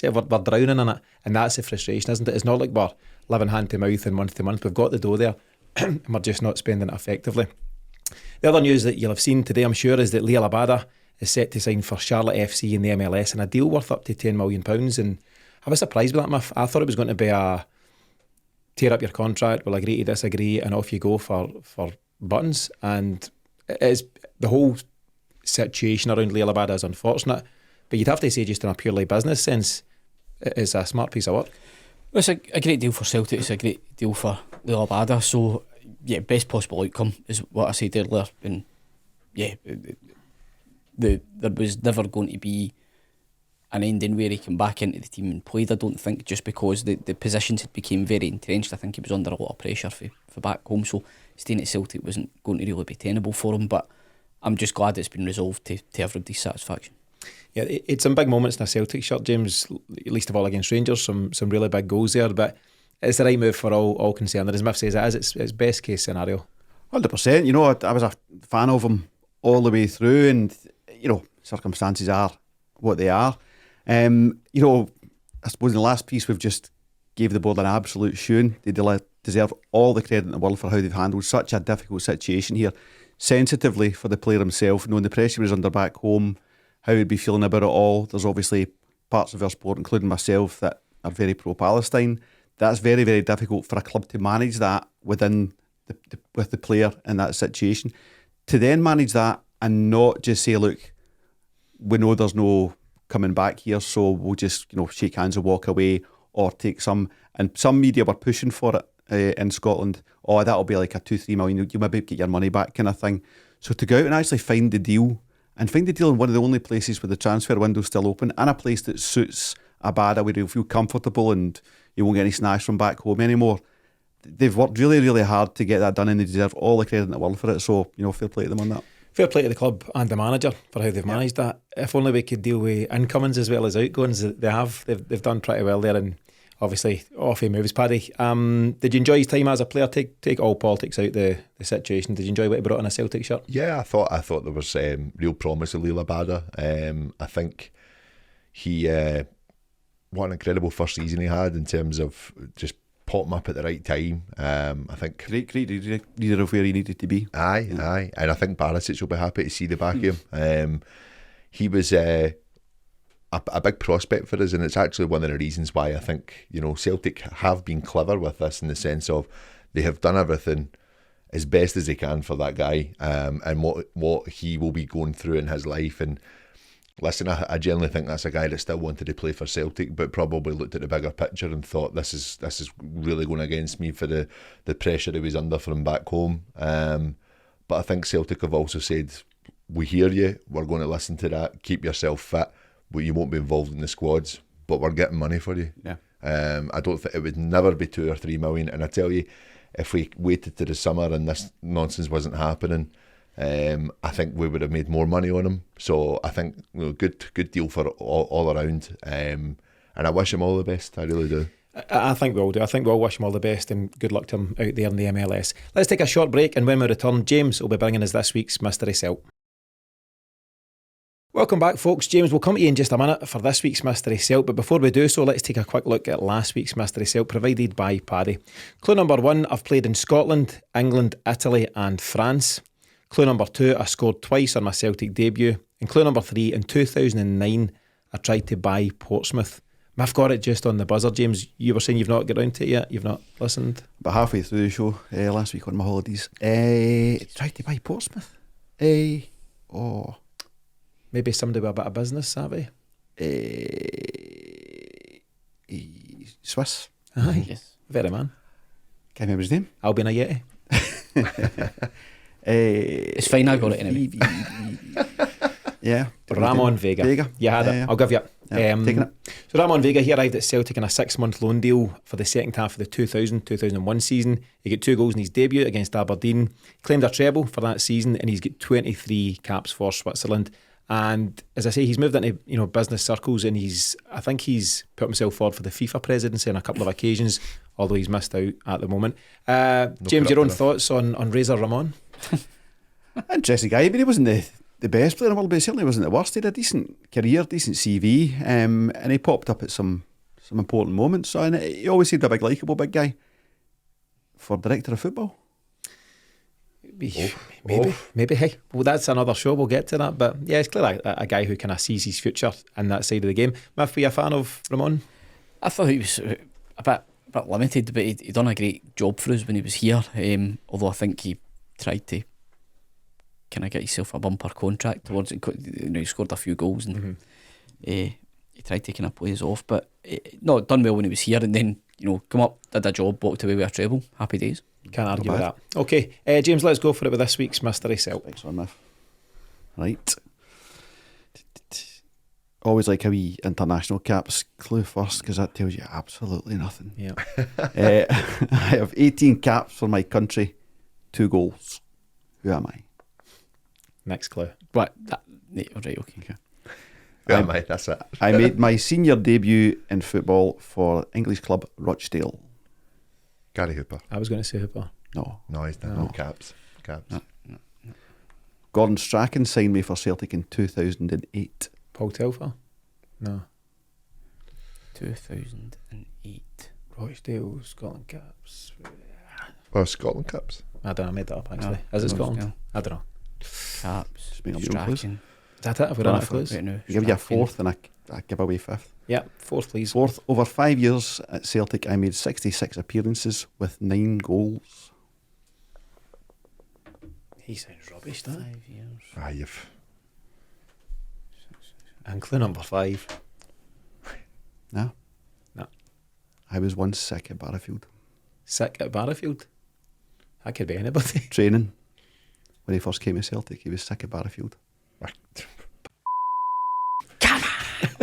We're drowning in it, and that's the frustration, isn't it? It's not like we're living hand to mouth and month to month. We've got the dough there, and we're just not spending it effectively. The other news that you'll have seen today, I'm sure, is that Liel Abada is set to sign for Charlotte FC in the MLS in a deal worth up to £10 million. And I was surprised with that, Miff. I thought it was going to be a tear up your contract, we'll agree to disagree, and off you go for buttons. And it is, the whole situation around Liel Abada is unfortunate, but you'd have to say, just in a purely business sense, it's a smart piece of work.
Well, it's a great deal for Celtic. It's a great deal for Liel Abada. So, yeah, best possible outcome is what I said earlier. And yeah, there was never going to be an ending where he came back into the team and played, I don't think, just because the positions had became very entrenched. I think he was under a lot of pressure for back home, so staying at Celtic wasn't going to really be tenable for him. But I'm just glad it's been resolved to everybody's satisfaction.
Yeah, it's some big moments in a Celtic shirt, James, least of all against Rangers, some really big goals there, but it's the right move for all concerned. And as Miff says, it's best case scenario.
100%. I was a fan of him all the way through, and circumstances are what they are. I suppose in the last piece we've just gave the board an absolute shoon. They deserve all the credit in the world for how they've handled such a difficult situation here, sensitively for the player himself, knowing the pressure he was under back home, how he'd be feeling about it all. There's obviously parts of our sport, including myself, that are very pro-Palestine. That's very, very difficult for a club to manage that with the player in that situation. To then manage that and not just say, look, we know there's no coming back here, so we'll just shake hands and walk away, or take some. And some media were pushing for it in Scotland. Oh, that'll be like a 2-3 million. You maybe get your money back, kind of thing. So to go out and actually find the deal in one of the only places where the transfer window's still open, and a place that suits Abada, where he'll feel comfortable and you won't get any snags from back home anymore. They've worked really, really hard to get that done, and they deserve all the credit in the world for it. So, fair play to them on that.
Fair play to the club and the manager for how they've managed that. If only we could deal with incomings as well as outgoings. They have. They've done pretty well there, and obviously off he moves. Paddy, did you enjoy his time as a player? Take all politics out the situation. Did you enjoy what he brought in a Celtic shirt?
Yeah, I thought there was real promise of Liel Abada. I think he what an incredible first season he had in terms of just popping up at the right time. I think
Great reader of where he needed to be.
Aye. And I think Barisic will be happy to see the back of him. He was a big prospect for us, and it's actually one of the reasons why I think, Celtic have been clever with this, in the sense of they have done everything as best as they can for that guy, and what he will be going through in his life. And listen, I generally think that's a guy that still wanted to play for Celtic, but probably looked at the bigger picture and thought, this is really going against me for the pressure he was under from back home. But I think Celtic have also said, we hear you, we're going to listen to that, keep yourself fit, but you won't be involved in the squads, but we're getting money for you.
Yeah.
I don't think it would never be 2 or 3 million. And I tell you, if we waited to the summer and this nonsense wasn't happening, I think we would have made more money on him. So I think good deal for all around. And I wish him all the best. I really do.
I think we all do. I think we all wish him all the best and good luck to him out there in the MLS. Let's take a short break, and when we return, James will be bringing us this week's Mystery Celt. Welcome back, folks. James will come to you in just a minute for this week's Mystery Celt, but before we do so, let's take a quick look at last week's Mystery Celt, provided by Paddy. Clue number 1, I've played in Scotland, England, Italy and France. Clue number 2, I scored twice on my Celtic debut. And clue number 3, in 2009, I tried to buy Portsmouth. I've got it just on the buzzer, James. You were saying you've not got around to it yet, you've not listened.
But halfway through the show last week on my holidays, tried to buy Portsmouth.
Maybe somebody with a bit of business savvy.
Swiss.
Aye,
Yes.
very man.
Can't remember his name.
Albin Ayeti.
It's fine, I got it anyway.
Yeah.
Ramon Vega. You had it. I'll give you it.
Taking it.
So Ramon Vega, he arrived at Celtic in a 6-month loan deal for the second half of the 2000-2001 season. He got 2 goals in his debut against Aberdeen. Claimed a treble for that season, and he's got 23 caps for Switzerland. And as I say, he's moved into business circles, and I think he's put himself forward for the FIFA presidency on a couple of occasions, although he's missed out at the moment. James, your own thoughts on Razor Ramon?
Interesting guy. I mean, he wasn't the best player in the world, but he certainly wasn't the worst. He had a decent career, decent CV, and he popped up at some important moments. So, and he always seemed a big, likeable big guy for director of football.
Maybe. Hey, well, that's another show. We'll get to that. But yeah, it's clearly a guy who kind of sees his future in that side of the game. Miff, were you a fan of Ramon?
I thought he was a bit limited, but he'd done a great job for us when he was here. Although I think he tried to kind of get himself a bumper contract towards it. He scored a few goals and he tried to kind of play us off. But no, done well when he was here, and then come up, did a job, walked away with a treble. Happy days.
Can't argue with that. Okay, James, let's go for it with this week's Mystery Celt.
Thanks, Miff. Right. Always like a wee international caps clue first, because that tells you absolutely nothing.
Yeah.
I have 18 caps for my country, 2 goals. Who am I?
Next clue.
Right, okay.
Who am I? That's it.
I made my senior debut in football for English club Rochdale.
Gary Hooper.
I was going to say Hooper.
No.
No, he's not. No. Caps.
No.
Gordon Strachan signed me for Celtic in 2008.
Paul Telfer? No.
2008.
Rochdale, Scotland Caps.
Well, Scotland Caps.
I don't know, I made that up actually.
No,
Is it
no,
Scotland?
no.
I don't know.
Caps.
Just make up your own clues.
Strachan.
Is that it? Have we run out of clues?
Right now,
I give you a
Strachan.
4th and I give away 5th.
Yeah, 4th please.
4th, over 5 years at Celtic, I made 66 appearances with 9 goals.
He sounds rubbish, doesn't he?
5 years.
Ah, you've...
And clue number 5.
No.
No.
I was once sick at Barrowfield.
Sick at Barrowfield? That could be anybody.
Training. When he first came to Celtic, he was sick at Barrowfield.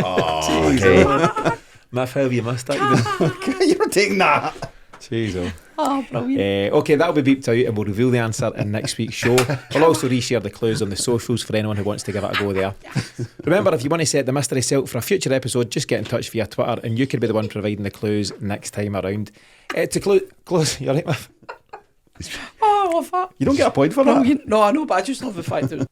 Oh, okay.
Miff, how have you missed that?
You were taking that.
Jeez,
Oh, brilliant.
okay, that'll be beeped out and we'll reveal the answer in next week's show. We'll also reshare the clues on the socials for anyone who wants to give it a go there. Remember, if you want to set the Mystery Celt for a future episode, just get in touch via Twitter and you could be the one providing the clues next time around. To close, you alright, Miff?
Oh, I love that.
You don't get a point for that.
No, I know, but I just love the fact that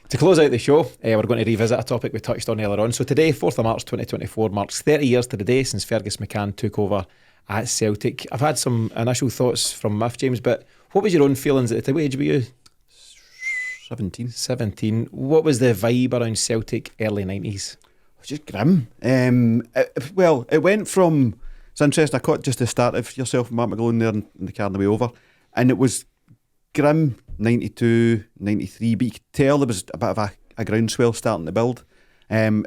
To close out the show, we're going to revisit a topic we touched on earlier on. So today, 4th of March 2024, marks 30 years to the day since Fergus McCann took over at Celtic. I've had some initial thoughts from Muff, James, but what was your own feelings at the time? What age were you? 17. What was the vibe around Celtic early 90s?
It was just grim. It went from... It's interesting, I caught just the start of yourself and Mark Malone there in the car on the way over, and it was grim, 92, 93, but you could tell there was a bit of a groundswell starting to build. Not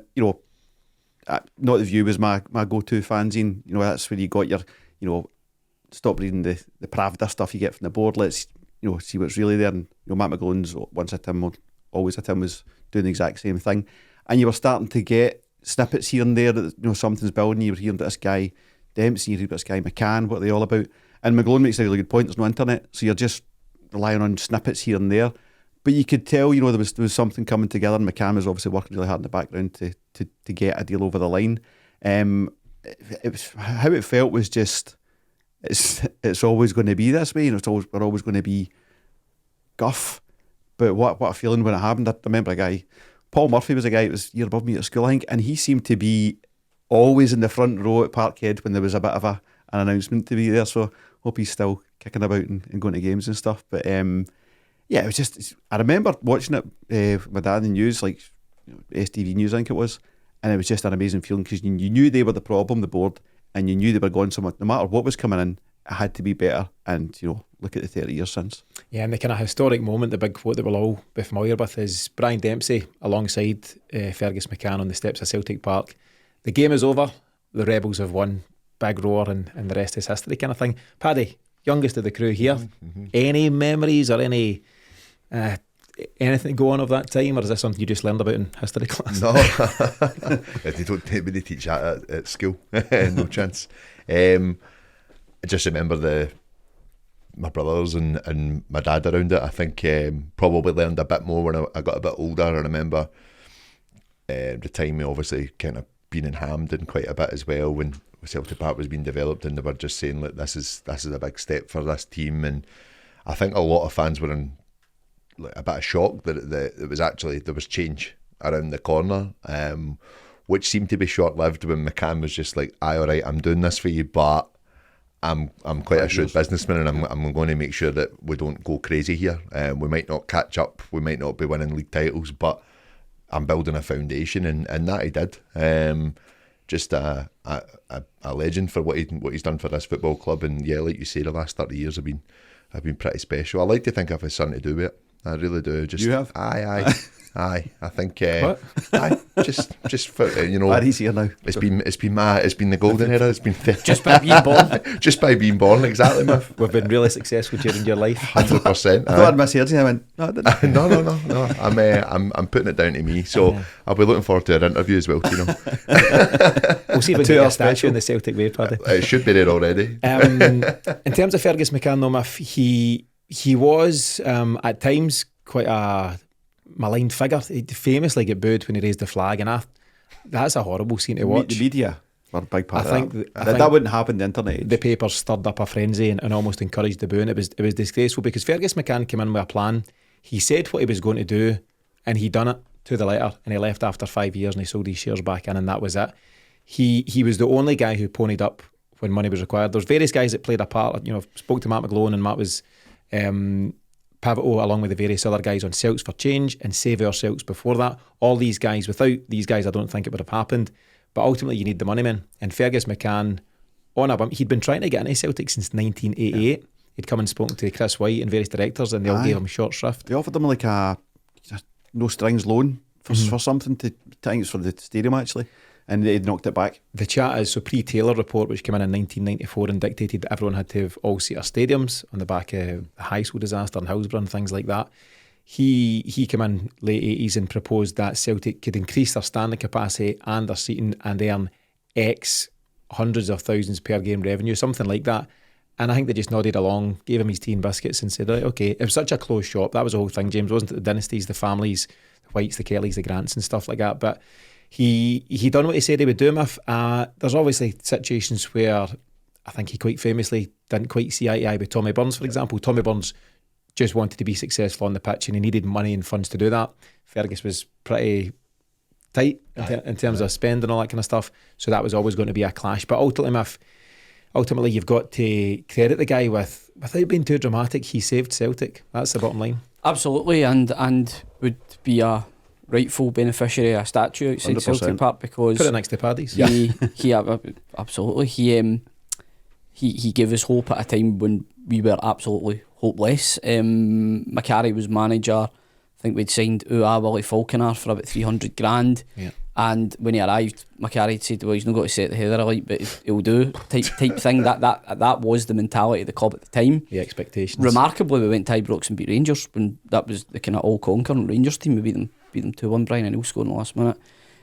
the View was my go-to fanzine. That's where you got your, stop reading the Pravda stuff you get from the board. Let's, see what's really there. And Matt McGlone's once a Tim, always a Tim was doing the exact same thing. And you were starting to get snippets here and there that something's building. You were hearing about this guy Dempsey, you read about this guy McCann, what are they all about? And McGlone makes a really good point. There's no internet, so you're just relying on snippets here and there. But you could tell, there was something coming together, and McCann was obviously working really hard in the background to get a deal over the line. It was, how it felt was just, it's always going to be this way, we're always going to be guff. But what a feeling when it happened. I remember a guy, Paul Murphy was a guy that was a year above me at school, I think, and he seemed to be always in the front row at Parkhead when there was a bit of an announcement to be there. So hope he's still kicking about and going to games and stuff. But it was just, I remember watching it with my dad in the news, like STV News, I think it was, and it was just an amazing feeling because you knew they were the problem, the board, and you knew they were going somewhere. No matter what was coming in, it had to be better. And look at the 30 years since. Yeah,
and the kind of historic moment, the big quote that we'll all be familiar with is Brian Dempsey alongside Fergus McCann on the steps of Celtic Park. The game is over, the Rebels have won, big roar, and the rest is history kind of thing. Paddy, youngest of the crew here, any memories or any anything go on of that time, or is this something you just learned about in history class?
No, they don't teach that at school. No chance. I just remember my brothers and my dad around it. I think probably learned a bit more when I got a bit older. I remember the time we obviously kind of been in Hampden quite a bit as well when Celtic Park was being developed, and they were just saying, look, this is a big step for this team. And I think a lot of fans were in a bit of shock that it was actually, there was change around the corner, which seemed to be short-lived when McCann was just like, aye, all right, I'm doing this for you, but I'm quite a shrewd businessman, and I'm going to make sure that we don't go crazy here. We might not catch up, we might not be winning league titles, but I'm building a foundation, and that he did. Just a legend for what he's done for this football club, and yeah, like you say, the last 30 years have been pretty special. I like to think I've had something to do with it. I really do. Just
you have?
Aye. I think aye, just for
Glad he's here now.
It's been the golden era. It's been
just by being born.
Just by being born, exactly.
We've been really successful during your life.
100%.
I thought I'd misheard you. I went, no, I didn't.
No. I'm putting it down to me. So I'll be looking forward to our interview as well, Tino.
We'll see if we can get a statue in the Celtic Way, Paddy.
It should be there already.
In terms of Fergus McCann, though, Miff, he was at times quite a maligned figure. He famously get booed when he raised the flag, and that's a horrible scene to watch.
The media were a big part
I
of
think
that wouldn't happen in the internet age.
The papers stirred up a frenzy and almost encouraged the booing. It was disgraceful because Fergus McCann came in with a plan. He said what he was going to do, and he done it to the letter, and he left after 5 years and he sold his shares back in, and that was it. He was the only guy who ponied up when money was required. There's various guys that played a part. Spoke to Matt McGlone, and Matt was pivotal along with the various other guys on Celts for Change and Save Our Celts before that. All these guys, without these guys, I don't think it would have happened. But ultimately, you need the money men. And Fergus McCann, he'd been trying to get into Celtic since 1988. He'd come and spoken to Chris White and various directors, and they all gave him short shrift.
They offered him like a no strings loan for something I think it's for the stadium actually, and they knocked it back.
The chat is, so pre-Taylor report, which came in 1994 and dictated that everyone had to have all-seater stadiums on the back of the high school disaster in Hillsborough and things like that. He came in late 80s and proposed that Celtic could increase their standing capacity and their seating and earn X hundreds of thousands per game revenue, something like that. And I think they just nodded along, gave him his tea and biscuits and said, right, okay. It was such a closed shop. That was the whole thing, James, wasn't it? The dynasties, the families, the Whites, the Kellys, the Grants and stuff like that. But he done what he said he would do, Miff. There's obviously situations where I think he quite famously didn't quite see eye to eye with Tommy Burns, for example. Tommy Burns just wanted to be successful on the pitch and he needed money and funds to do that. Fergus was pretty tight in terms of spend and all that kind of stuff, so that was always going to be a clash. But ultimately you've got to credit the guy without being too dramatic. He saved Celtic. That's the bottom line.
Absolutely, and would be a rightful beneficiary of a statue outside
100%.
Celtic Park, because
Put it next to Paddy's.
he absolutely he gave us hope at a time when we were absolutely hopeless. Macari was manager. I think we'd signed Willie Falconer for about 300 grand.
Yeah.
And when he arrived, Macari said, well, he's not got to set the heather alight, but he'll do type thing. That was the mentality of the club at the time.
The expectations.
Remarkably, we went to Ibrox and beat Rangers when that was the kind of all-conquering Rangers team. We beat them 2-1, Brian O'Neill scored in the last minute.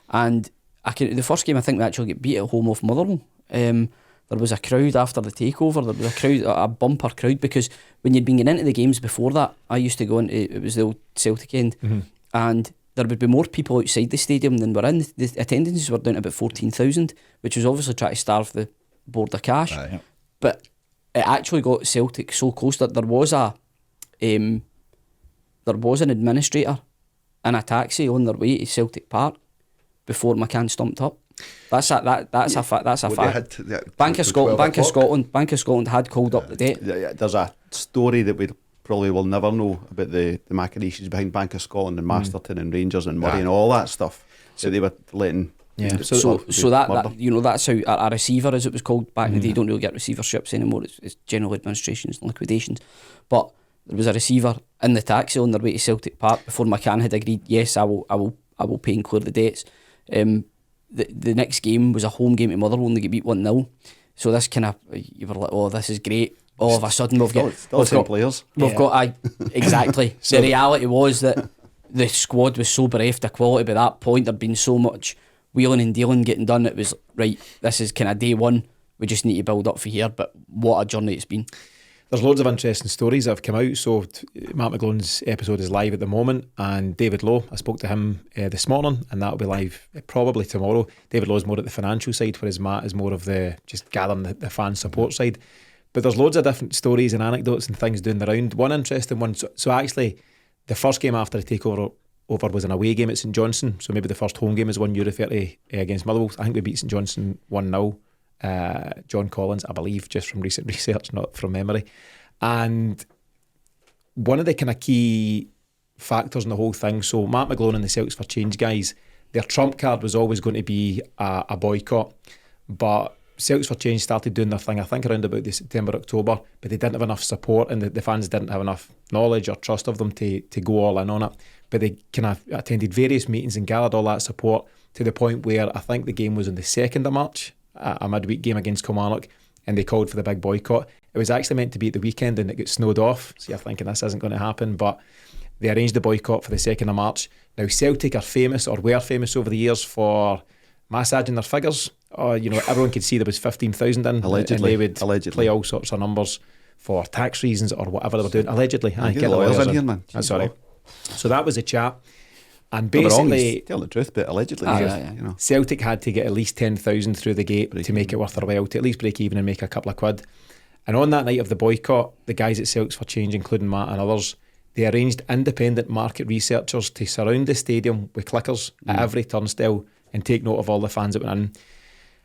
And the first game I think we actually get beat at home off Motherwell. There was a crowd after the takeover. There was a crowd, a bumper crowd, because when you'd been getting into the games before that, I used to go into, it was the old Celtic end, and there would be more people outside the stadium than were in. The attendances were down to about 14,000, which was obviously trying to starve the board of cash. But it actually got Celtic so close that there was an administrator in a taxi on their way to Celtic Park before McCann stumped up. That's a fact. Bank of Scotland had called up the debt.
There's a story that we probably will never know about the machinations behind Bank of Scotland and Masterton and Rangers and Murray and all that stuff. So they were letting.
Yeah.
So that you know, that's how a receiver, as it was called back in the day. You don't really get receiverships anymore. It's general administrations and liquidations. But there was a receiver in the taxi on their way to Celtic Park before McCann had agreed, yes, I will pay and clear the debts. The next game was a home game to Motherwell and they get beat 1-0. So this kind of, you were like, oh, this is great. All of a sudden we've got
players.
Exactly. The reality was that the squad was so bereft of quality by that point. There'd been so much wheeling and dealing getting done. It was, right, this is kind of day one. We just need to build up for here. But what a journey it's been.
There's loads of interesting stories that have come out. So Matt McGlone's episode is live at the moment, and David Lowe, I spoke to him this morning, and that'll be live probably tomorrow. David Lowe's more at the financial side, whereas Matt is more of the just gathering the fan support side. But there's loads of different stories and anecdotes and things doing the round. One interesting one, so actually the first game after the takeover was an away game at St Johnstone, so maybe the first home game is one you refer to against Motherwell. I think we beat St Johnstone 1-0. John Collins, I believe, just from recent research, not from memory. And one of the kind of key factors in the whole thing, so Matt McGlone and the Celtics for Change guys, their trump card was always going to be a boycott, but Celtics for Change started doing their thing, I think around about the September, October, but they didn't have enough support and the fans didn't have enough knowledge or trust of them to go all in on it. But they kind of attended various meetings and gathered all that support to the point where I think the game was on the 2nd of March, a midweek game against Kilmarnock, and they called for the big boycott. It was actually meant to be at the weekend and it got snowed off, so you're thinking this isn't going to happen, but they arranged the boycott for the 2nd of March. Now Celtic are famous, or were famous over the years, for massaging their figures. Everyone could see there was 15,000 in,
allegedly,
and
they would play all sorts of numbers for tax reasons or whatever they were doing. Allegedly,
get the lawyers in here, man.
That's all right. So that was a chat. And basically,
tell the truth, but allegedly,
Celtic had to get at least 10,000 through the gate to make it worth their while, to at least break even and make a couple of quid. And on that night of the boycott, the guys at Celtics for Change, including Matt and others, they arranged independent market researchers to surround the stadium with clickers at every turnstile and take note of all the fans that went in.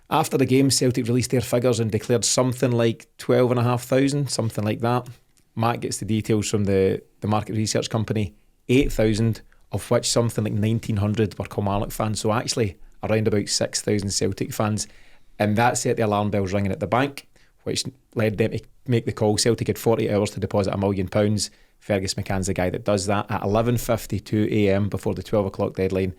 After the game, Celtic released their figures and declared something like 12,500, something like that. Matt gets the details from the market research company, 8,000, of which something like 1,900 were Kilmarnock fans, so actually around about 6,000 Celtic fans. And that set the alarm bells ringing at the bank, which led them to make the call. Celtic had 40 hours to deposit £1 million. Fergus McCann's the guy that does that at 11:52am before the 12 o'clock deadline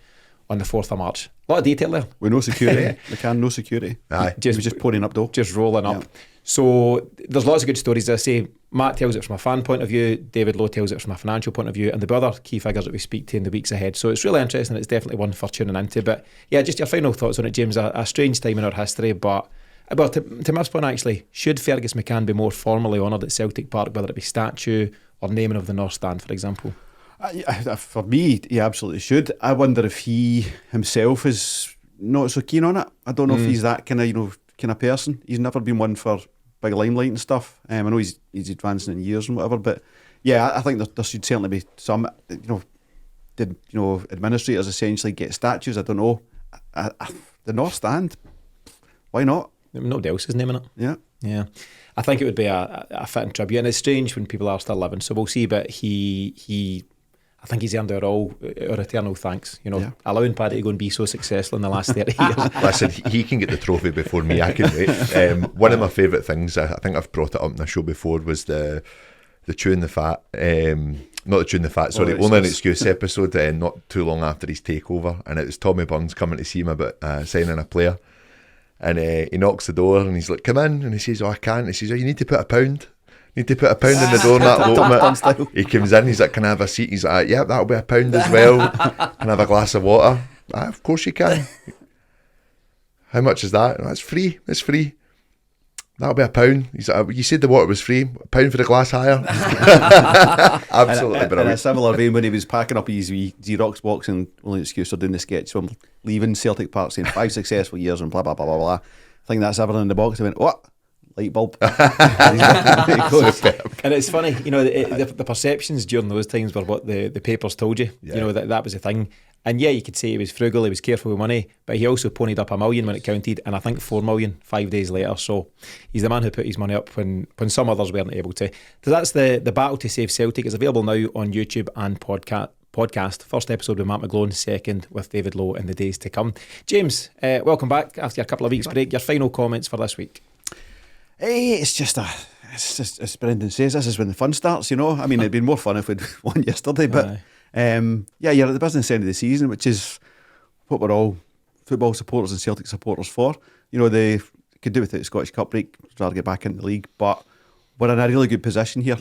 on the 4th of March. A lot of detail there.
With no security. McCann, no security.
Aye.
He was just pouring up dough.
Just rolling up. So there's lots of good stories. As I say, Matt tells it from a fan point of view, David Lowe tells it from a financial point of view, and the other key figures that we speak to in the weeks ahead. So it's really interesting. It's definitely one for tuning into. But yeah, just your final thoughts on it, James. A strange time in our history, but to Murph's point, actually, should Fergus McCann be more formally honoured at Celtic Park, whether it be statue or naming of the North Stand, for example?
For me, he absolutely should. I wonder if he himself is not so keen on it. I don't know if he's that kind of person. He's never been one for big limelight and stuff. I know he's advancing in years and whatever, but Yeah, I think there should certainly be some. Did administrators essentially get statues? I don't know. The North Stand, why not?
Nobody else is naming it.
Yeah.
I think it would be a fitting tribute, and it's strange when people are still living. So we'll see. But I think he's earned our eternal thanks. Allowing Paddy to go and be so successful in the last 30 years.
Listen, he can get the trophy before me. I can wait. One of my favourite things, I think I've brought it up in the show before, was the chewing the fat. Not the chewing the fat. Sorry, only an excuse episode. Not too long after his takeover, and it was Tommy Burns coming to see him about signing a player, and he knocks the door and he's like, "Come in," and he says, "Oh, I can't." He says, "Oh, you need to put a pound." In the door and that open. He comes in, he's like, "Can I have a seat?" He's like, "Yeah, that'll be a pound as well." "Can I have a glass of water?" "Of course you can." "How much is that?" "That's free. It's free." "That'll be a pound." He's like, "You said the water was free. A pound for the glass higher." Absolutely brilliant.
In a similar vein, when he was packing up his Xerox box and only excuse for doing the sketch from leaving Celtic Park saying 5 successful years and blah blah blah blah blah. I think that's everything in the box. I went, "What?" Light bulb.
And it's funny, the perceptions during those times were what the papers told you.
Yeah.
That was the thing. And yeah, you could say he was frugal, he was careful with money, but he also ponied up $1 million when it counted, and I think 4 million 5 days later. So he's the man who put his money up when some others weren't able to. So that's the battle to save Celtic. It's available now on YouTube and podcast. First episode with Matt McGlone, second with David Lowe in the days to come. James, welcome back after a couple of weeks break. Your final comments for this week?
It's just as Brendan says, this is when the fun starts, I mean, it'd been more fun if we'd won yesterday, but you're at the business end of the season, which is what we're all football supporters and Celtic supporters for. They could do without the Scottish Cup break, rather get back into the league, but we're in a really good position here.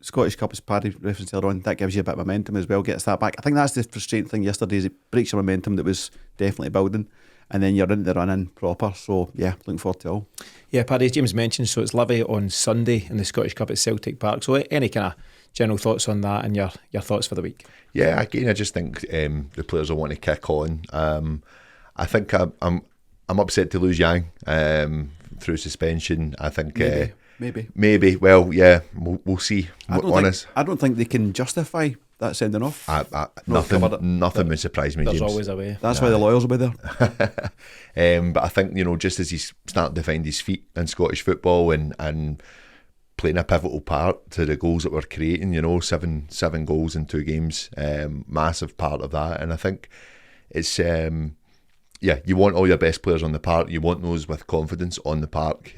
Scottish Cup, as Paddy referenced earlier on, that gives you a bit of momentum as well, gets that back. I think that's the frustrating thing yesterday, is it breaks your momentum that was definitely building, and then you're into the run-in proper. So yeah, looking forward to it all. Yeah,
Paddy, as James mentioned, so it's Livy on Sunday in the Scottish Cup at Celtic Park. So any kind of general thoughts on that and your thoughts for the week?
Yeah, again, I just think the players will want to kick on. I think I'm upset to lose Yang through suspension. I think maybe. Well, yeah, we'll see.
I don't think they can justify that sending off.
Nothing would surprise me.
There's
James.
always a way.
That's why the lawyers will be there.
But I think just as he's starting to find his feet in Scottish football and playing a pivotal part to the goals that we're creating, 7 goals in 2 games, massive part of that. And I think it's you want all your best players on the park. You want those with confidence on the park.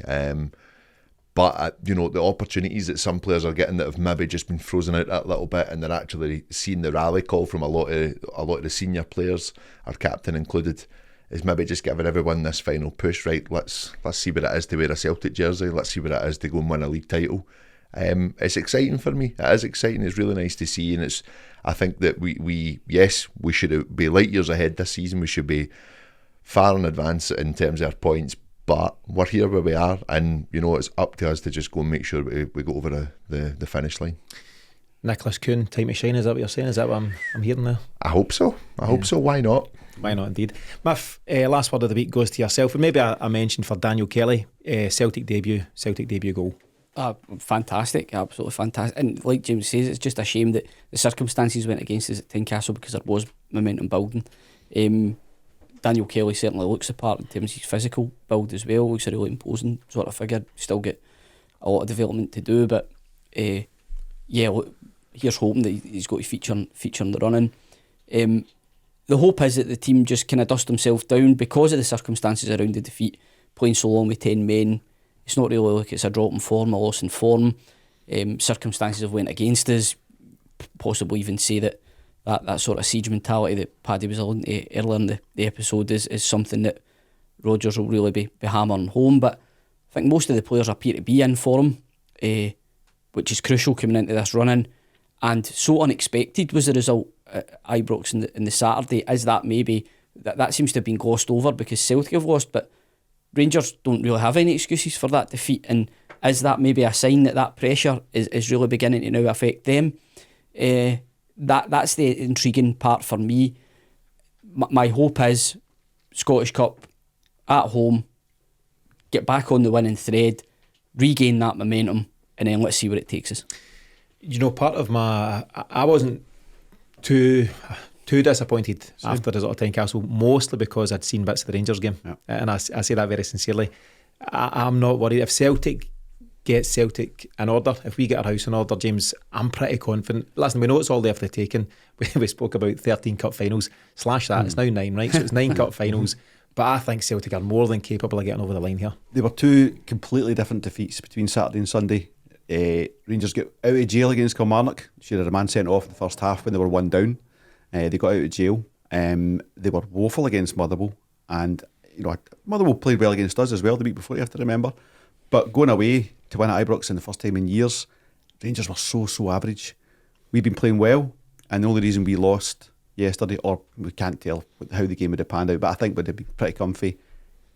But the opportunities that some players are getting that have maybe just been frozen out a little bit, and they're actually seeing the rally call from a lot of the senior players, our captain included, is maybe just giving everyone this final push. Right, let's see what it is to wear a Celtic jersey. Let's see what it is to go and win a league title. It's exciting for me. It is exciting. It's really nice to see, and I think that we should be light years ahead this season. We should be far in advance in terms of our points. But we're here where we are, and it's up to us to just go and make sure we go over the finish line.
Nicholas Kuhn, time to shine, is that what you're saying? Is that what I'm hearing there?
I hope so. I hope so. Why not?
Why not, indeed. Miff, last word of the week goes to yourself, and maybe a mention for Daniel Kelly, Celtic debut goal.
Fantastic, absolutely fantastic. And like James says, it's just a shame that the circumstances went against us at Tynecastle, because there was momentum building. Daniel Kelly certainly looks the part in terms of his physical build as well. Looks a really imposing sort of figure. Still get a lot of development to do, but here's hoping that he's got to feature in the running. The hope is that the team just kind of dust themselves down because of the circumstances around the defeat. Playing so long with 10 men, it's not really like it's a drop in form, a loss in form. Circumstances have went against us. Possibly even say that sort of siege mentality that Paddy was alluding to earlier in the episode is something that Rodgers will really be hammering home. But I think most of the players appear to be in form, which is crucial coming into this run-in. And so unexpected was the result at Ibrox in the Saturday, is that maybe that seems to have been glossed over because Celtic have lost, but Rangers don't really have any excuses for that defeat. And is that maybe a sign that pressure is really beginning to now affect them? That's the intriguing part for me. My hope is Scottish Cup at home, get back on the winning thread, regain that momentum, and then let's see where it takes us.
You know, part of I wasn't too disappointed after the result of Tynecastle, mostly because I'd seen bits of the Rangers game.
Yeah.
And I say that very sincerely. I'm not worried. If Celtic gets Celtic in order, if we get our house in order, James, I'm pretty confident. Listen, we know it's all there for the taking. We spoke about 13 cup finals. Slash that, it's now 9, right? So it's 9 cup finals. But I think Celtic are more than capable of getting over the line here.
They were two completely different defeats between Saturday and Sunday. Rangers get out of jail against Kilmarnock. She had a man sent off in the first half when they were 1 down. They got out of jail. They were woeful against Motherwell, and you know, Motherwell played well against us as well the week before, you have to remember. But going away to win at Ibrox in the first time in years, Rangers were so average. We've been playing well, and the only reason we lost yesterday, or we can't tell how the game would have panned out, but I think would have been pretty comfy,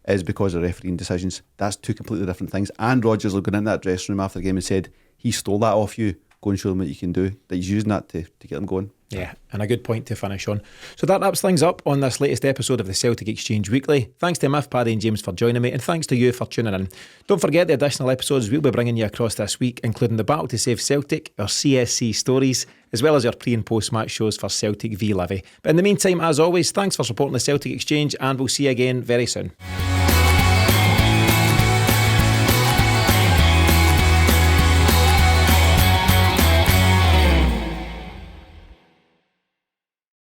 is because of refereeing decisions. That's two completely different things. And Rodgers have gone in that dressing room after the game and said, he stole that off you, go and show them what you can do. That he's using that to get them going.
Yeah, and a good point to finish on. So that wraps things up on this latest episode of the Celtic Exchange Weekly. Thanks to Miff, Paddy and James for joining me, and thanks to you for tuning in. Don't forget the additional episodes we'll be bringing you across this week, including the Battle to Save Celtic, our CSC stories, as well as our pre and post match shows for Celtic v Livy. But in the meantime, as always, thanks for supporting the Celtic Exchange, and we'll see you again very soon.